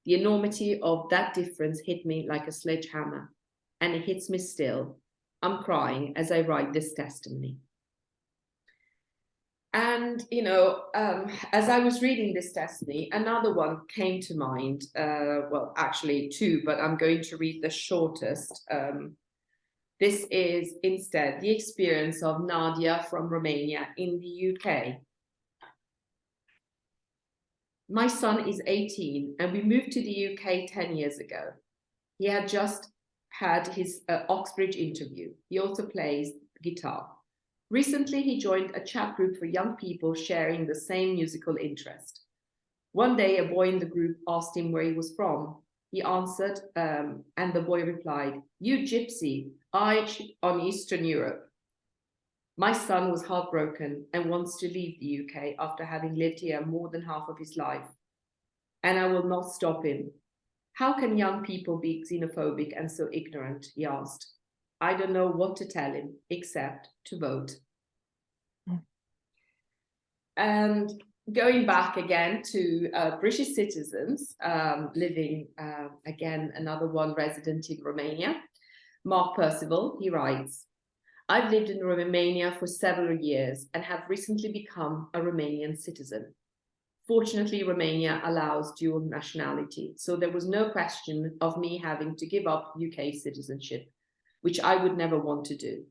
The enormity of that difference hit me like a sledgehammer, and it hits me still. I'm crying as I write this testimony." And, as I was reading this testimony, another one came to mind. Well, actually two, but I'm going to read the shortest. This is instead the experience of Nadia from Romania in the UK. "My son is 18 and we moved to the UK 10 years ago. He had just had his Oxbridge interview. He also plays guitar. Recently, he joined a chat group for young people sharing the same musical interest. One day, a boy in the group asked him where he was from. He answered, and the boy replied, 'You gypsy, on Eastern Europe. My son was heartbroken and wants to leave the UK after having lived here more than half of his life. And I will not stop him. How can young people be xenophobic and so ignorant, he asked. I don't know what to tell him except to vote. And going back again to British citizens living, again, another one resident in Romania, Mark Percival, he writes, I've lived in Romania for several years and have recently become a Romanian citizen. Fortunately, Romania allows dual nationality, so there was no question of me having to give up UK citizenship, which I would never want to do.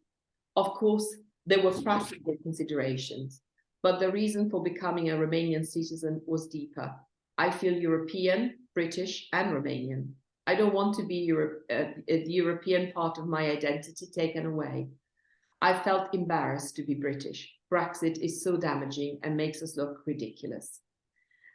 Of course, there were practical considerations, but the reason for becoming a Romanian citizen was deeper. I feel European, British, and Romanian. I don't want to be the European part of my identity taken away. I felt embarrassed to be British. Brexit is so damaging and makes us look ridiculous.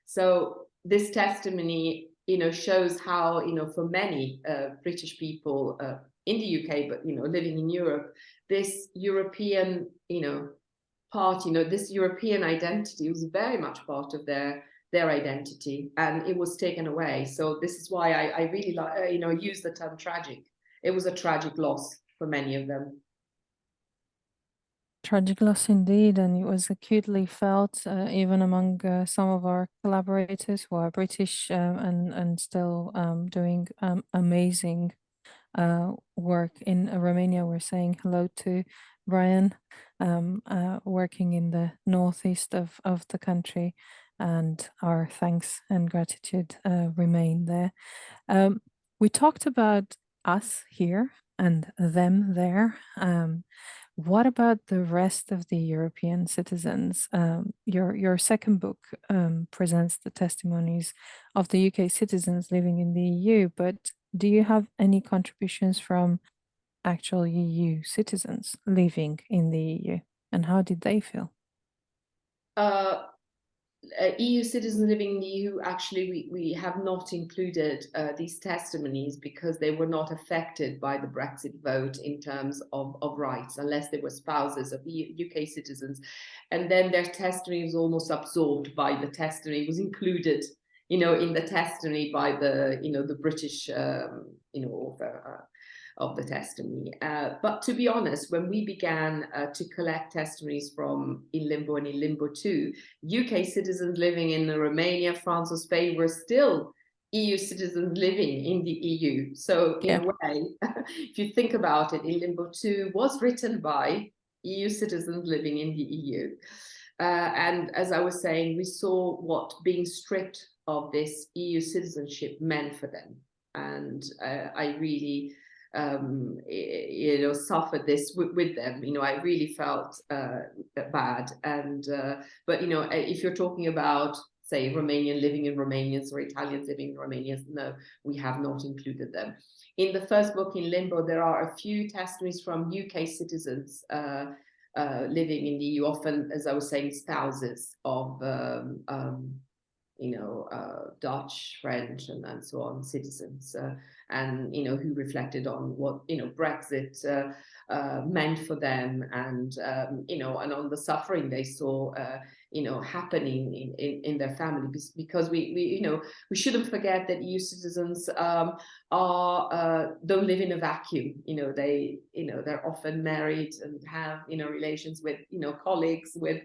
So this testimony, shows how, for many British people in the UK, but, living in Europe, this European, part, this European identity was very much part of their identity, and it was taken away. So this is why I really like, use the term tragic. It was a tragic loss for many of them. Tragic loss indeed, and it was acutely felt even among some of our collaborators who are British and still doing amazing work in Romania. We're saying hello to Brian, working in the northeast of the country, and our thanks and gratitude remain there. We talked about us here and them there. What about the rest of the European citizens? Your second book presents the testimonies of the UK citizens living in the EU, but do you have any contributions from actual EU citizens living in the EU, and how did they feel? EU citizens living in the EU, actually, we have not included these testimonies because they were not affected by the Brexit vote in terms of rights, unless they were spouses of UK citizens. And then their testimony was almost absorbed by the testimony, was included, in the testimony by the, the British, author of the testimony. But to be honest, when we began to collect testimonies from In Limbo and In Limbo Too, UK citizens living in Romania, France or Spain were still EU citizens living in the EU. So in a way, if you think about it, In Limbo Too was written by EU citizens living in the EU. And as I was saying, we saw what being stripped of this EU citizenship meant for them. And I really suffered this with them. I really felt bad. And but if you're talking about, say, Romanian living in Romanians or Italians living in Romanians, no, we have not included them. In the first book, In Limbo, there are a few testimonies from UK citizens living in the EU, often, as I was saying, spouses of Dutch, French, and so on citizens, and who reflected on what Brexit meant for them, and and on the suffering they saw happening in their family, because we shouldn't forget that EU citizens don't live in a vacuum. They're often married and have relations with colleagues, with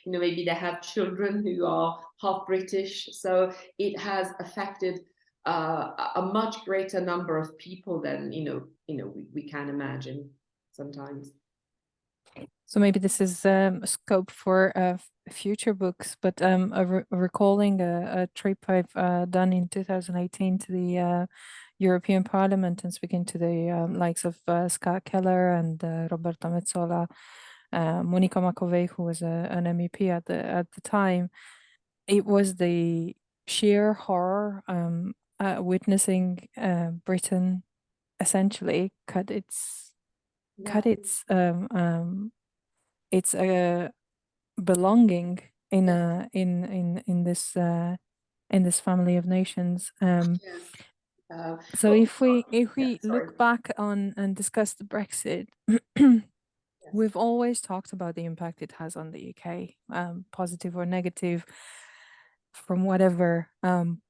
maybe they have children who are half British, so it has affected a much greater number of people than we can imagine sometimes. So maybe this is a scope for future books, but recalling a trip I've done in 2018 to the European Parliament and speaking to the likes of Cllr and Roberta Metsola, Monica Macovei, who was an MEP at the time. It was the sheer horror witnessing Britain essentially cut its belonging in this family of nations. So Well, if we sorry. look back on and discuss the Brexit, we've always talked about the impact it has on the UK, positive or negative, from whatever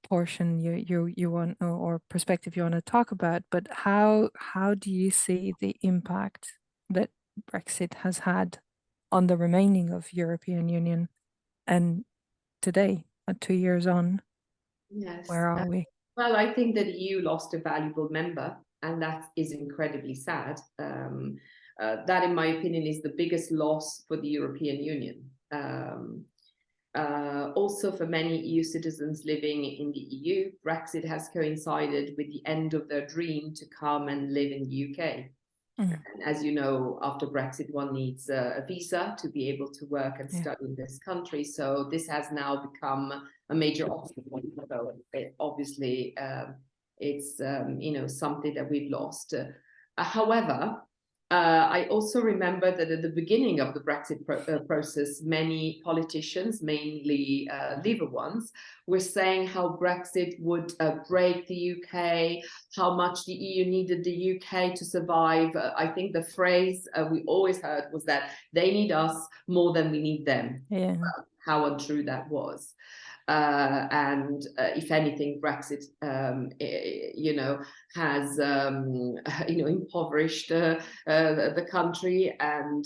portion you want or perspective you want to talk about. But how do you see the impact that Brexit has had on the remaining of European Union, and today, 2 years on, Yes. where are we? Well, I think that the EU lost a valuable member, and that is incredibly sad. That, in my opinion, is the biggest loss for the European Union. Also, for many EU citizens living in the EU, Brexit has coincided with the end of their dream to come and live in the UK. And as you know, after Brexit, one needs a visa to be able to work and study in this country. So this has now become a major obstacle. So obviously, it's something that we've lost. However, I also remember that at the beginning of the Brexit process, many politicians, mainly Labour ones, were saying how Brexit would break the UK, how much the EU needed the UK to survive. I think the phrase we always heard was that they need us more than we need them. Yeah. Well, how untrue that was. And if anything, Brexit, has impoverished the country, and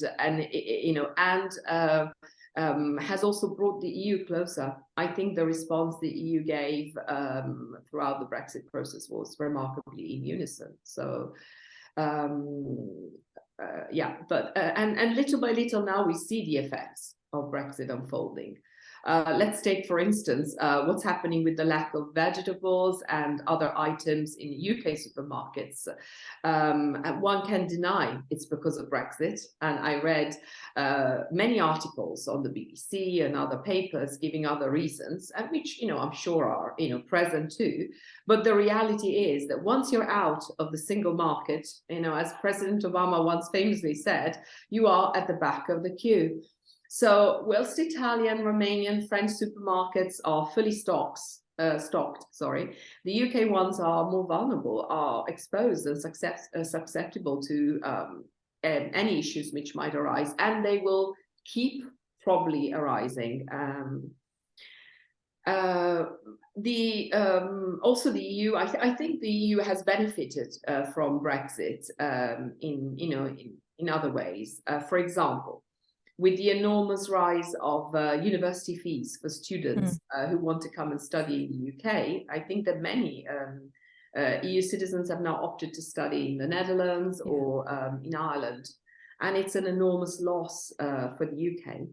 has also brought the EU closer. I think the response the EU gave throughout the Brexit process was remarkably in unison. So. And little by little now we see the effects of Brexit unfolding. Let's take, for instance, what's happening with the lack of vegetables and other items in UK supermarkets. And one can deny it's because of Brexit. And I read many articles on the BBC and other papers giving other reasons, and which, I'm sure are, present too. But the reality is that once you're out of the single market, as President Obama once famously said, you are at the back of the queue. So whilst Italian, Romanian, French supermarkets are fully stocked, the UK ones are more vulnerable, are exposed and susceptible to any issues which might arise, and they will keep probably arising. Also the EU, I think the EU has benefited from Brexit in other ways. For example, with the enormous rise of university fees for students who want to come and study in the UK, I think that many EU citizens have now opted to study in the Netherlands or in Ireland. And it's an enormous loss for the UK,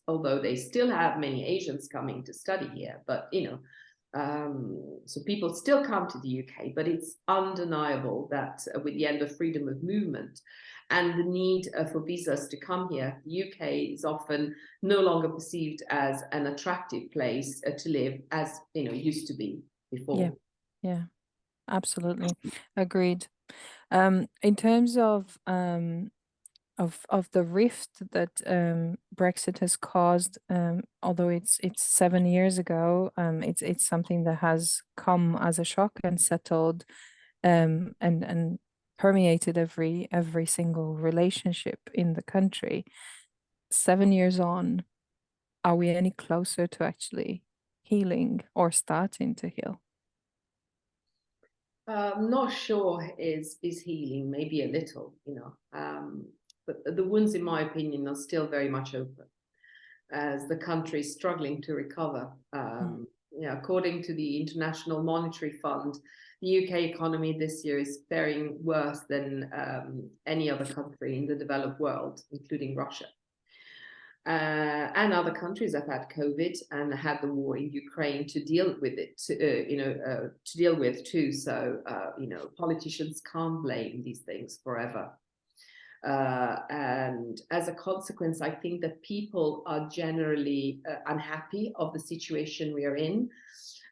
although they still have many Asians coming to study here. But, so people still come to the UK, but it's undeniable that with the end of freedom of movement and the need for visas to come here, the UK is often no longer perceived as an attractive place to live as, used to be before. Yeah, absolutely. Agreed. In terms of the rift that Brexit has caused, although it's 7 years ago, it's something that has come as a shock and settled and permeated every single relationship in the country. 7 years on, are we any closer to actually healing or starting to heal? Not sure is healing, maybe a little, but the wounds, in my opinion, are still very much open as the country is struggling to recover. According to the International Monetary Fund, the UK economy this year is faring worse than any other country in the developed world, including Russia. And other countries have had COVID and had the war in Ukraine to deal with it, to deal with too. So, politicians can't blame these things forever. And as a consequence, I think that people are generally unhappy of the situation we are in.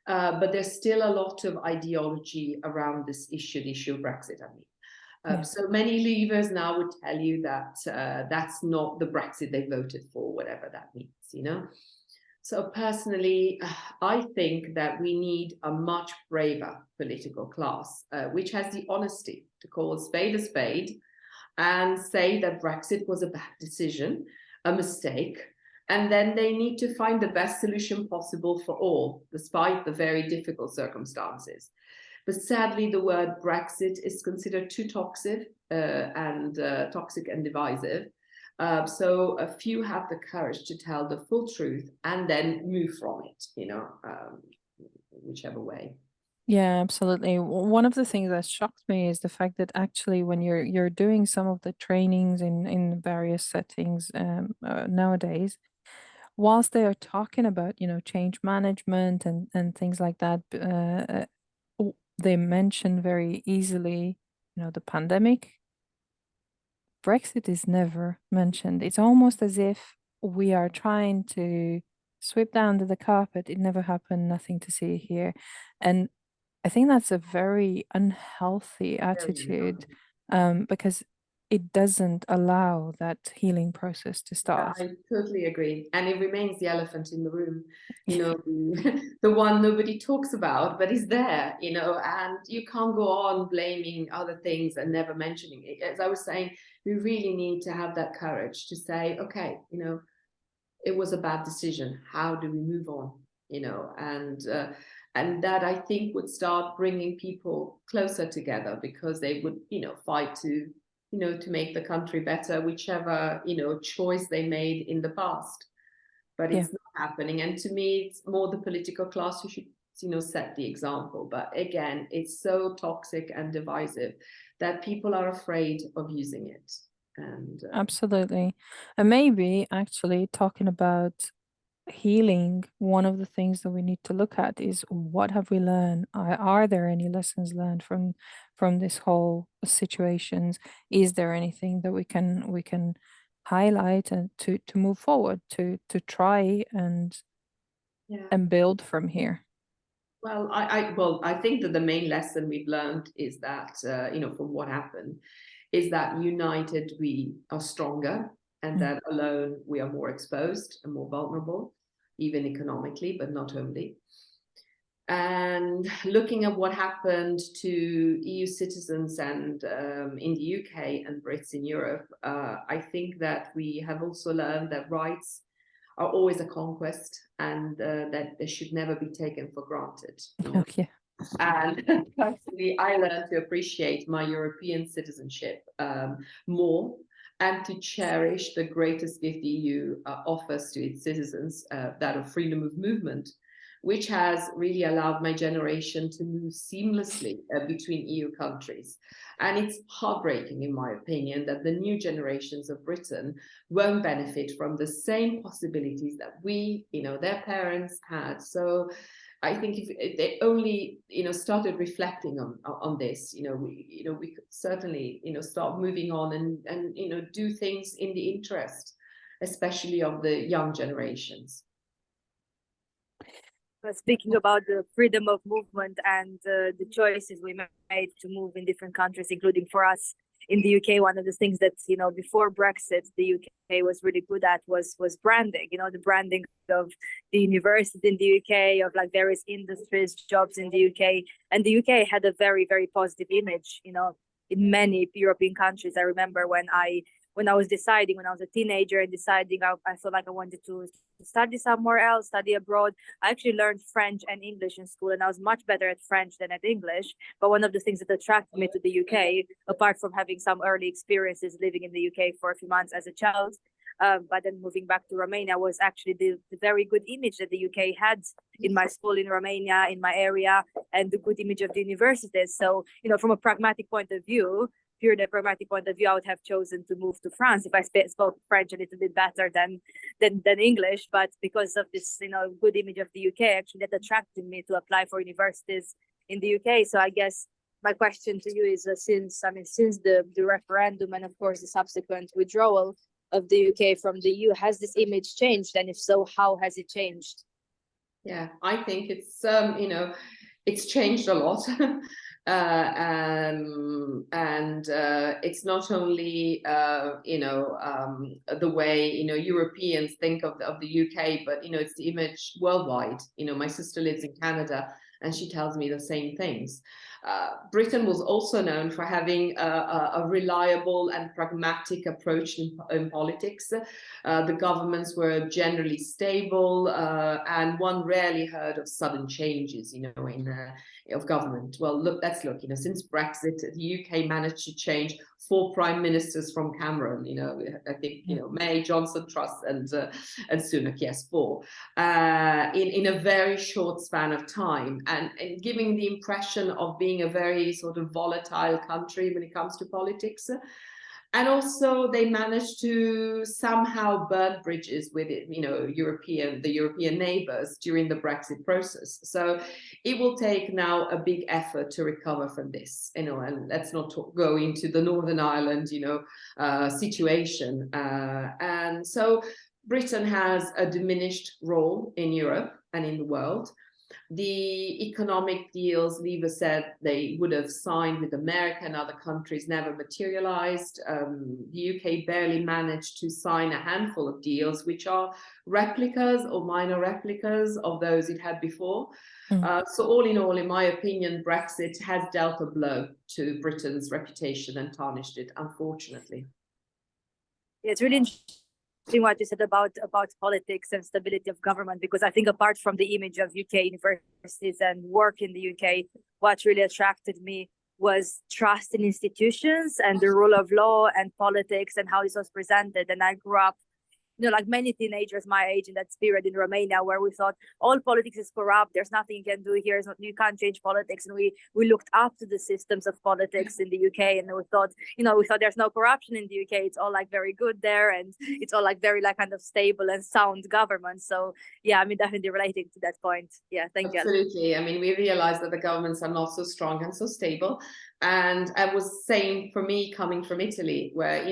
But there's still a lot of ideology around this issue, the issue of Brexit, I mean. So many leavers now would tell you that that's not the Brexit they voted for, whatever that means, So personally, I think that we need a much braver political class, which has the honesty to call a spade and say that Brexit was a bad decision, a mistake, and then they need to find the best solution possible for all, despite the very difficult circumstances. But sadly, the word Brexit is considered too toxic and divisive. So a few have the courage to tell the full truth and then move from it, whichever way. Yeah, absolutely. One of the things that shocked me is the fact that actually when you're doing some of the trainings in various settings nowadays, whilst they are talking about, change management and things like that, they mention very easily, the pandemic. Brexit is never mentioned. It's almost as if we are trying to sweep down to the carpet. It never happened, nothing to see here. And I think that's a very unhealthy attitude, because it doesn't allow that healing process to start. I totally agree. And it remains the elephant in the room, the one nobody talks about, but is there, and you can't go on blaming other things and never mentioning it. As I was saying, we really need to have that courage to say, okay, it was a bad decision. How do we move on? And that I think would start bringing people closer together, because they would, fight to make the country better, whichever, choice they made in the past. But it's not happening. And to me, it's more the political class who should, set the example. But again, it's so toxic and divisive that people are afraid of using it. And Absolutely. And maybe actually talking about healing, one of the things that we need to look at is what have we learned? Are there any lessons learned from this whole situations? Is there anything that we can highlight and to move forward, to try and build from here? Well, I think that the main lesson we've learned is that from what happened is that united we are stronger, and that alone we are more exposed and more vulnerable, even economically, but not only. And looking at what happened to EU citizens and in the UK and Brits in Europe, I think that we have also learned that rights are always a conquest, and that they should never be taken for granted. Okay. And personally, I learned to appreciate my European citizenship more, and to cherish the greatest gift the EU offers to its citizens, that of freedom of movement, which has really allowed my generation to move seamlessly between EU countries. And it's heartbreaking, in my opinion, that the new generations of Britain won't benefit from the same possibilities that we, their parents had. So I think if they only, started reflecting on this, we could certainly, start moving on and do things in the interest, especially of the young generations. Speaking about the freedom of movement and the choices we made to move in different countries, including for us in the UK, one of the things that, before Brexit, the UK was really good at was branding, the branding of the universities in the UK, of like various industries, jobs in the UK. And the UK had a very, very positive image, in many European countries. I remember when I was deciding, when I was a teenager and deciding, I felt like I wanted to study somewhere else, study abroad. I actually learned French and English in school, and I was much better at French than at English. But one of the things that attracted me to the UK, apart from having some early experiences living in the UK for a few months as a child, but then moving back to Romania, was actually the very good image that the UK had in my school in Romania, in my area, and the good image of the universities. So, from a pragmatic point of view, purely pragmatic point of view, I would have chosen to move to France if I spoke French a little bit better than English. But because of this, good image of the UK, actually that attracted me to apply for universities in the UK. So I guess my question to you is, since the referendum and of course the subsequent withdrawal of the UK from the EU, has this image changed? And if so, how has it changed? Yeah, I think it's it's changed a lot. It's not only the way Europeans think of the UK, but it's the image worldwide. My sister lives in Canada, and she tells me the same things. Britain was also known for having a reliable and pragmatic approach in politics. The governments were generally stable, and one rarely heard of sudden changes, of government. Well, let's look. Since Brexit, the UK managed to change 4 prime ministers from Cameron. I think May, Johnson, Truss, and Sunak. Yes, 4 in a very short span of time, and giving the impression of being a very sort of volatile country when it comes to politics. And also they managed to somehow burn bridges with the European neighbors during the Brexit process. So it will take now a big effort to recover from this, and let's not go into the Northern Ireland, situation. And so Britain has a diminished role in Europe and in the world. The economic deals Leaver said they would have signed with America and other countries never materialized. The UK barely managed to sign a handful of deals, which are replicas or minor replicas of those it had before. So all in my opinion, Brexit has dealt a blow to Britain's reputation and tarnished it, unfortunately. Yeah, it's really interesting what you said about politics and stability of government, because I think apart from the image of UK universities and work in the UK, what really attracted me was trust in institutions and the rule of law and politics and how this was presented. And I grew up, like many teenagers my age in that period in Romania, where we thought all politics is corrupt, there's nothing you can do here, you can't change politics. And we looked up to the systems of politics in the UK, and we thought there's no corruption in the UK, it's all like very good there, and it's all like very kind of stable and sound government. So yeah, definitely relating to that point. Yeah, thank you. Absolutely. We realized that the governments are not so strong and so stable. And I was saying, for me, coming from Italy, where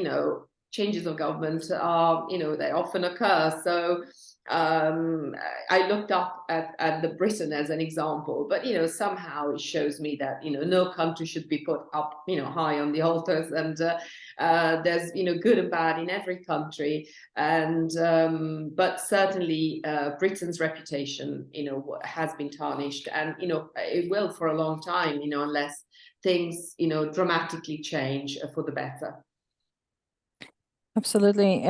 changes of government are, they often occur. So I looked up at the Britain as an example, but somehow it shows me that no country should be put up high on the altars, and there's good and bad in every country, and but certainly Britain's reputation has been tarnished, and it will for a long time, unless things dramatically change for the better. Absolutely.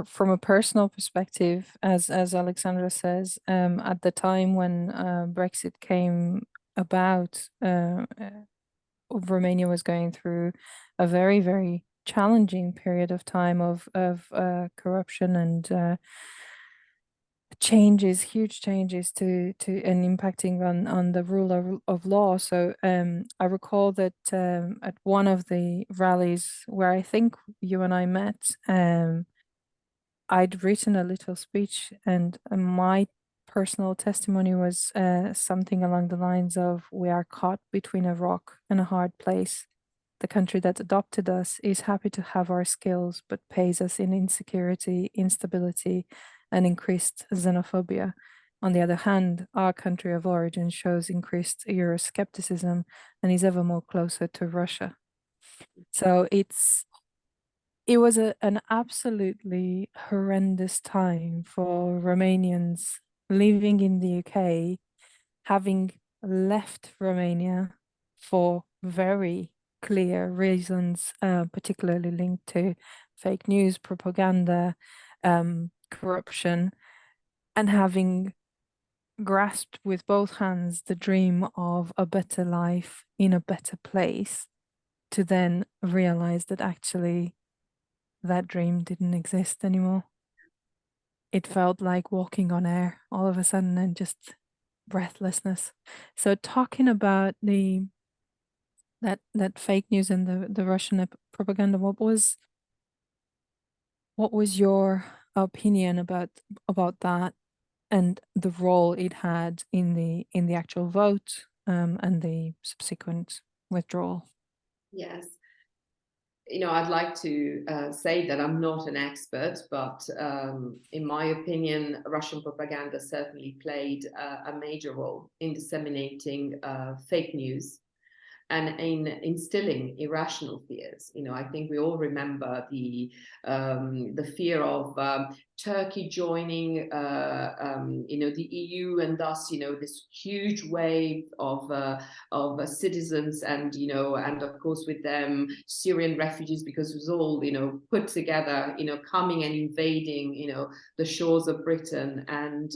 From a personal perspective, as Alexandra says, at the time when Brexit came about, Romania was going through a very, very challenging period of time of corruption and huge changes to and impacting on the rule of law. So I recall that at one of the rallies where I think you and I met, I'd written a little speech, and my personal testimony was something along the lines of, "We are caught between a rock and a hard place. The country that adopted us is happy to have our skills, but pays us in insecurity, instability, and increased xenophobia. On the other hand, our country of origin shows increased Euroscepticism and is ever more closer to Russia." So it was an absolutely horrendous time for Romanians living in the UK, having left Romania for very clear reasons, particularly linked to fake news, propaganda, corruption, and having grasped with both hands the dream of a better life in a better place, to then realize that actually that dream didn't exist anymore. It felt like walking on air all of a sudden, and just breathlessness. So talking about that fake news and the Russian propaganda, what was your opinion about that and the role it had in the actual vote and the subsequent withdrawal? Yes. I'd like to say that I'm not an expert, but in my opinion, Russian propaganda certainly played a major role in disseminating fake news and in instilling irrational fears. I think we all remember the fear of Turkey joining, the EU, and thus, this huge wave of citizens, and and of course with them Syrian refugees, because it was all put together, coming and invading, the shores of Britain, and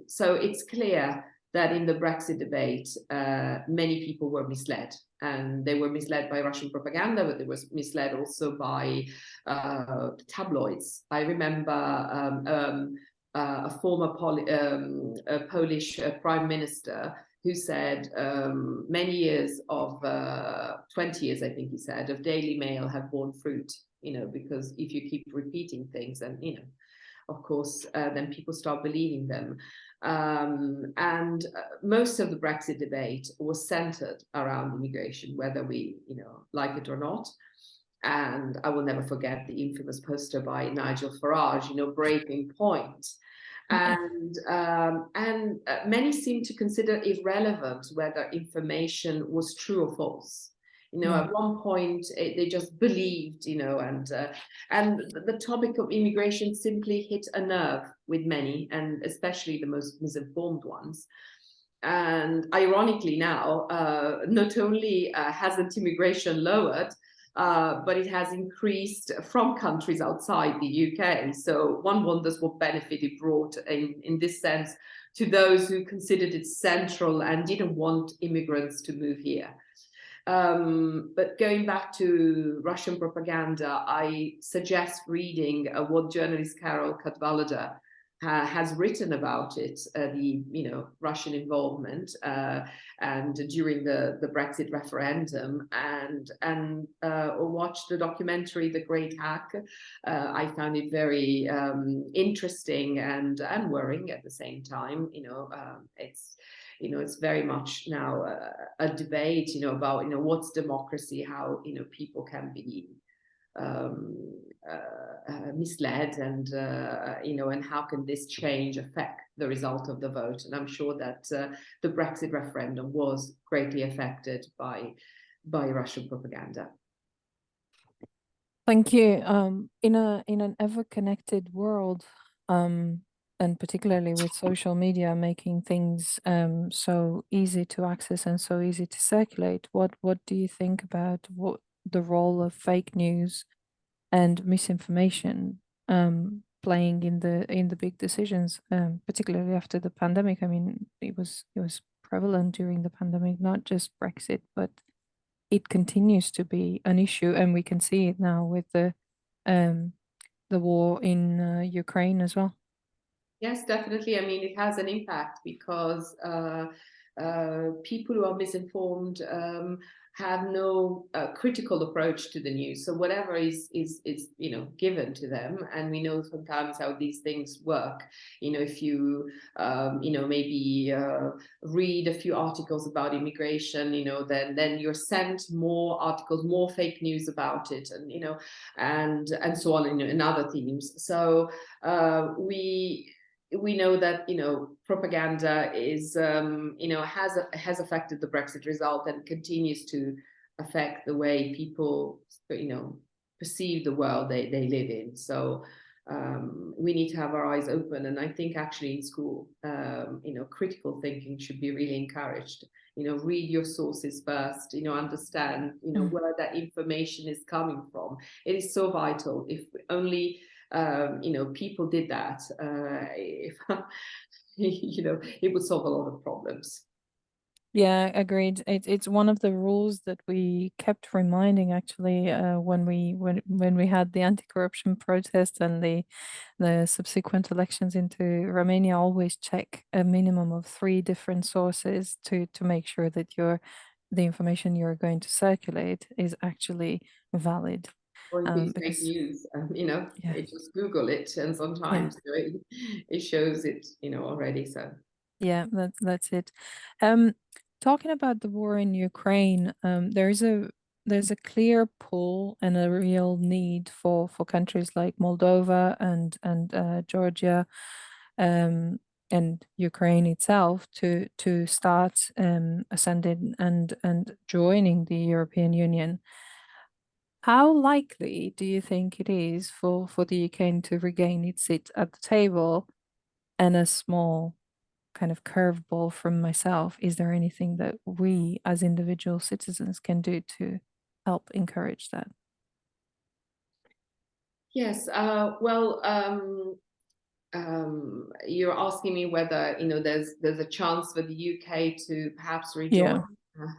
so it's clear that in the Brexit debate, many people were misled, and they were misled by Russian propaganda, but they were misled also by tabloids. I remember a former Polish prime minister who said many years of 20 years, I think he said, of Daily Mail have borne fruit, because if you keep repeating things, and of course, then people start believing them. And most of the Brexit debate was centered around immigration, whether we, like it or not. And I will never forget the infamous poster by Nigel Farage, breaking point. And many seem to consider irrelevant whether information was true or false. At one point they just believed, and the topic of immigration simply hit a nerve with many, and especially the most misinformed ones. And ironically now, not only hasn't immigration lowered, but it has increased from countries outside the UK. So one wonders what benefit it brought in this sense to those who considered it central and didn't want immigrants to move here. But going back to Russian propaganda, I suggest reading what journalist Carol Cadwallader has written about it, the Russian involvement and during the Brexit referendum, and watch the documentary The Great Hack. I found it very interesting and worrying at the same time. It's very much now a debate, about, what's democracy, how, people can be misled, and, and how can this change affect the result of the vote. And I'm sure that the Brexit referendum was greatly affected by Russian propaganda. Thank you. In an ever-connected world, and particularly with social media making things so easy to access and so easy to circulate, what do you think about what the role of fake news and misinformation playing in the big decisions, particularly after the pandemic? I mean, it was prevalent during the pandemic, not just Brexit, but it continues to be an issue, and we can see it now with the war in Ukraine as well. Yes, definitely. I mean, it has an impact because people who are misinformed have no critical approach to the news. So whatever is given to them, and we know sometimes how these things work. If you maybe read a few articles about immigration, then you're sent more articles, more fake news about it, and so on, in other themes. So we know that propaganda is has affected the Brexit result and continues to affect the way people perceive the world they live in. So we need to have our eyes open, and I think actually in school critical thinking should be really encouraged. Read your sources first, understand where that information is coming from. It is so vital. If only people did that, it would solve a lot of problems. Yeah, agreed. It's one of the rules that we kept reminding, actually, when we had the anti-corruption protest and the subsequent elections into Romania. Always check a minimum of 3 different sources to make sure that the information you're going to circulate is actually valid. Or if it's fake news, it just Google it, and sometimes it shows it, already. So yeah, that's it. Talking about the war in Ukraine, there is a there's a clear pull and a real need for countries like Moldova and Georgia, and Ukraine itself to start ascending and joining the European Union. How likely do you think it is for the Ukraine to regain its seat at the table? And a small kind of curveball from myself, is there anything that we as individual citizens can do to help encourage that? Yes, well, you're asking me whether, you know, there's a chance for the UK to perhaps rejoin.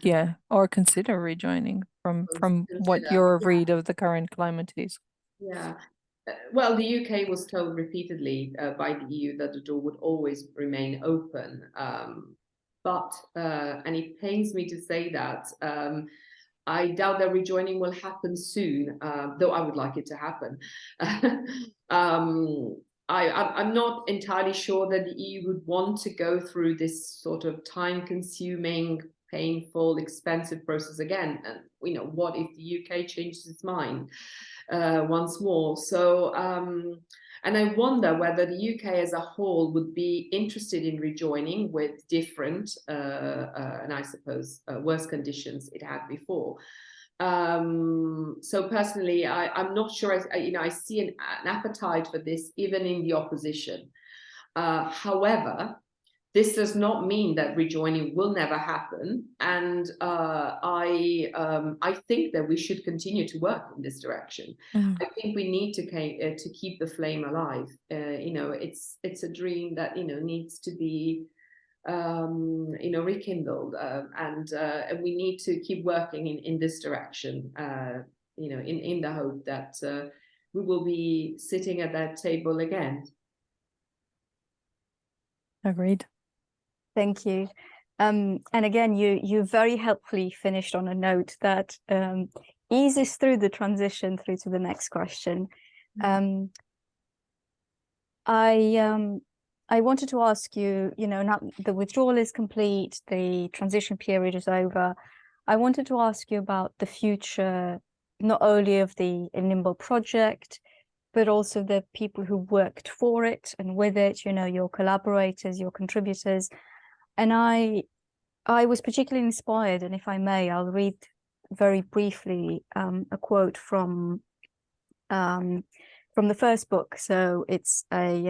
Yeah, or consider rejoining from what Consider, your yeah. read of the current climate is. Yeah. Well, the UK was told repeatedly by the EU that the door would always remain open. And it pains me to say that, I doubt that rejoining will happen soon, though I would like it to happen. I'm not entirely sure that the EU would want to go through this sort of time-consuming, painful, expensive process again. And, you know, what if the UK changes its mind once more? So, and I wonder whether the UK as a whole would be interested in rejoining with different and I suppose worse conditions it had before. So personally, I'm not sure. I see an appetite for this even in the opposition. However, this does not mean that rejoining will never happen, and I think that we should continue to work in this direction. I think we need to keep the flame alive. It's a dream that needs to be rekindled, and we need to keep working in this direction. In the hope that we will be sitting at that table again. Agreed. Thank you. And again, you very helpfully finished on a note that eases through the transition through to the next question. I wanted to ask you, now the withdrawal is complete, the transition period is over. I wanted to ask you about the future, not only of the Limbo project, but also the people who worked for it and with it, your collaborators, your contributors. And I was particularly inspired, and if I may, I'll read very briefly a quote from the first book. So it's a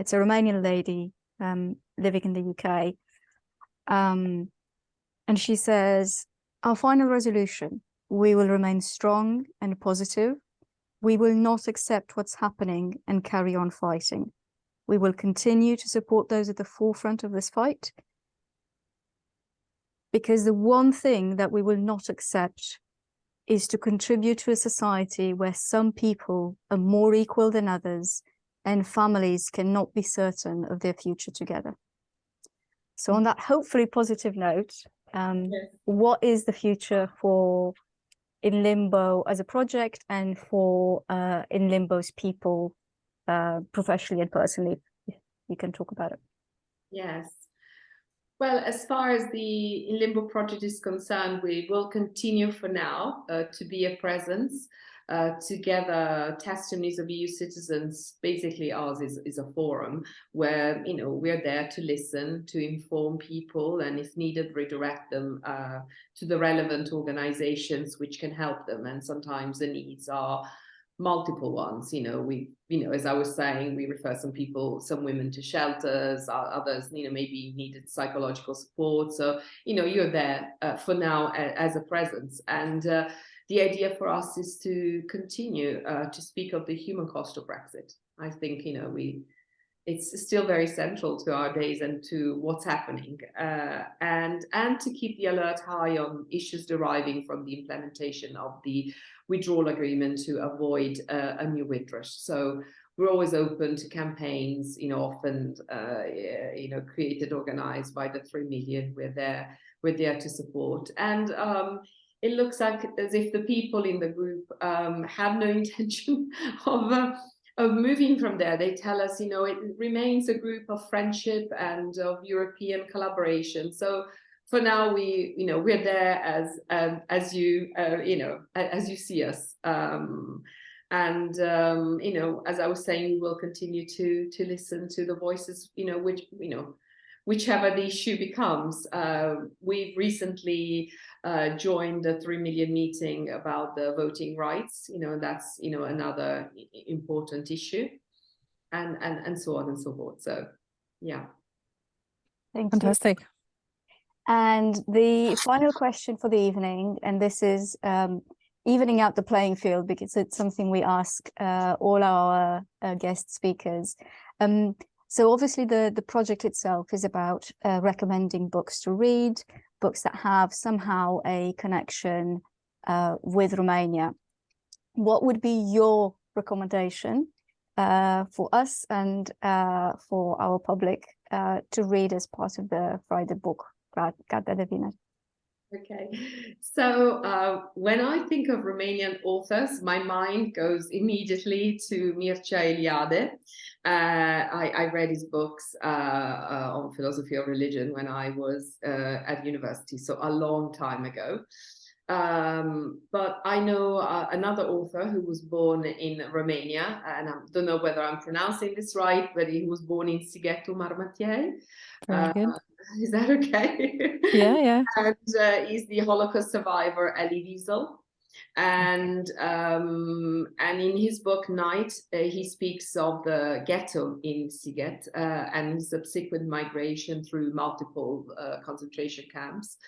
Romanian lady living in the UK, and she says, "Our final resolution: we will remain strong and positive. We will not accept what's happening and carry on fighting. We will continue to support those at the forefront of this fight, because the one thing that we will not accept is to contribute to a society where some people are more equal than others and families cannot be certain of their future together." So on that hopefully positive note, yes. What is the future for In Limbo as a project and for In Limbo's people, professionally and personally? You can talk about it. Yes. Well, as far as the In Limbo project is concerned, we will continue for now to be a presence, to gather testimonies of EU citizens. Basically, ours is a forum where we're there to listen, to inform people, and if needed, redirect them to the relevant organizations which can help them. And sometimes the needs are multiple ones. As I was saying, we refer some women to shelters, others, maybe needed psychological support. So, you're there for now as a presence. And the idea for us is to continue to speak of the human cost of Brexit. I think, it's still very central to our days and to what's happening, and to keep the alert high on issues deriving from the implementation of the withdrawal agreement to avoid a new withdrawal. So we're always open to campaigns, often created, organized by the 3 million. We're there to support, and it looks like as if the people in the group have no intention of moving from there. They tell us, it remains a group of friendship and of European collaboration. So for now, we're there as you as you see us. And as I was saying, we will continue to listen to the voices, whichever the issue becomes. We've recently joined the 3 million meeting about the voting rights. That's another important issue, and so on and so forth. So yeah. Thank you. Fantastic. And the final question for the evening, and this is evening out the playing field, because it's something we ask all our guest speakers. So obviously the project itself is about recommending books to read, books that have somehow a connection with Romania. What would be your recommendation for us and for our public to read as part of the Friday book, Cartea de Vineri? Okay, so when I think of Romanian authors, my mind goes immediately to Mircea Eliade. I read his books on philosophy of religion when I was at university, so a long time ago. But I know another author who was born in Romania, and I don't know whether I'm pronouncing this right, but he was born in Sighetul Marmației. Very good. Is that okay? Yeah. And he's the Holocaust survivor, Elie Wiesel. And in his book Night, he speaks of the ghetto in Sighet and subsequent migration through multiple concentration camps.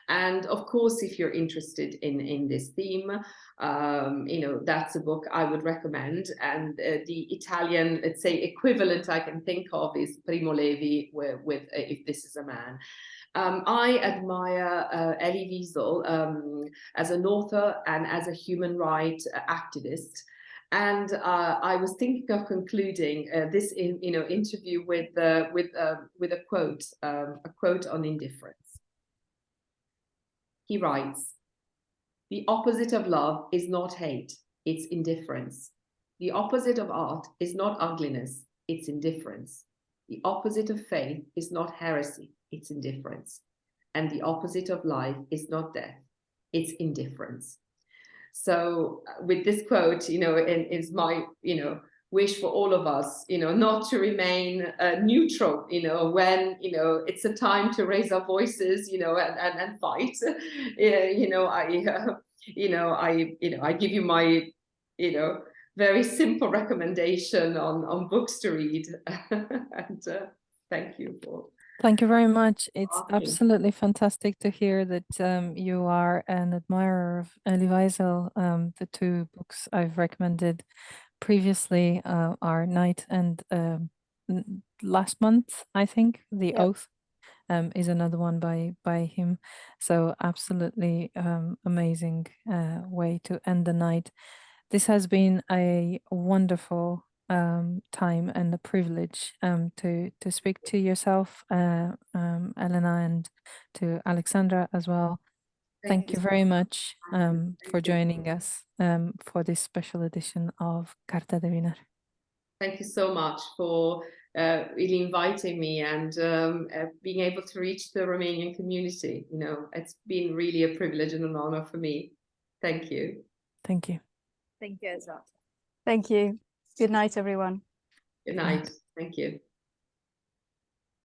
And of course, if you're interested in this theme, that's a book I would recommend. And the Italian, let's say, equivalent I can think of is Primo Levi with If This Is a Man. I admire Elie Wiesel as an author and as a human rights activist. And I was thinking of concluding this interview with a quote on indifference. He writes, "The opposite of love is not hate, it's indifference. The opposite of art is not ugliness, it's indifference. The opposite of faith is not heresy, it's indifference. And the opposite of life is not death, it's indifference." So with this quote, is my, wish for all of us, not to remain neutral, when, it's a time to raise our voices, and fight. I give you my, very simple recommendation on books to read. And thank you for. Thank you very much. It's asking. absolutely fantastic to hear that you are an admirer of Elie Wiesel. The two books I've recommended previously are Night and last month, I think, The Oath is another one by him. So absolutely amazing way to end the night. This has been a wonderful time and a privilege to speak to yourself, Elena, and to Alexandra as well. Thank you very much for joining us for this special edition of Cartea de Vineri. Thank you so much for really inviting me and being able to reach the Romanian community. It's been really a privilege and an honor for me. Thank you. Thank you. Thank you as well. Thank you. Good night, everyone. Good night. Thank you.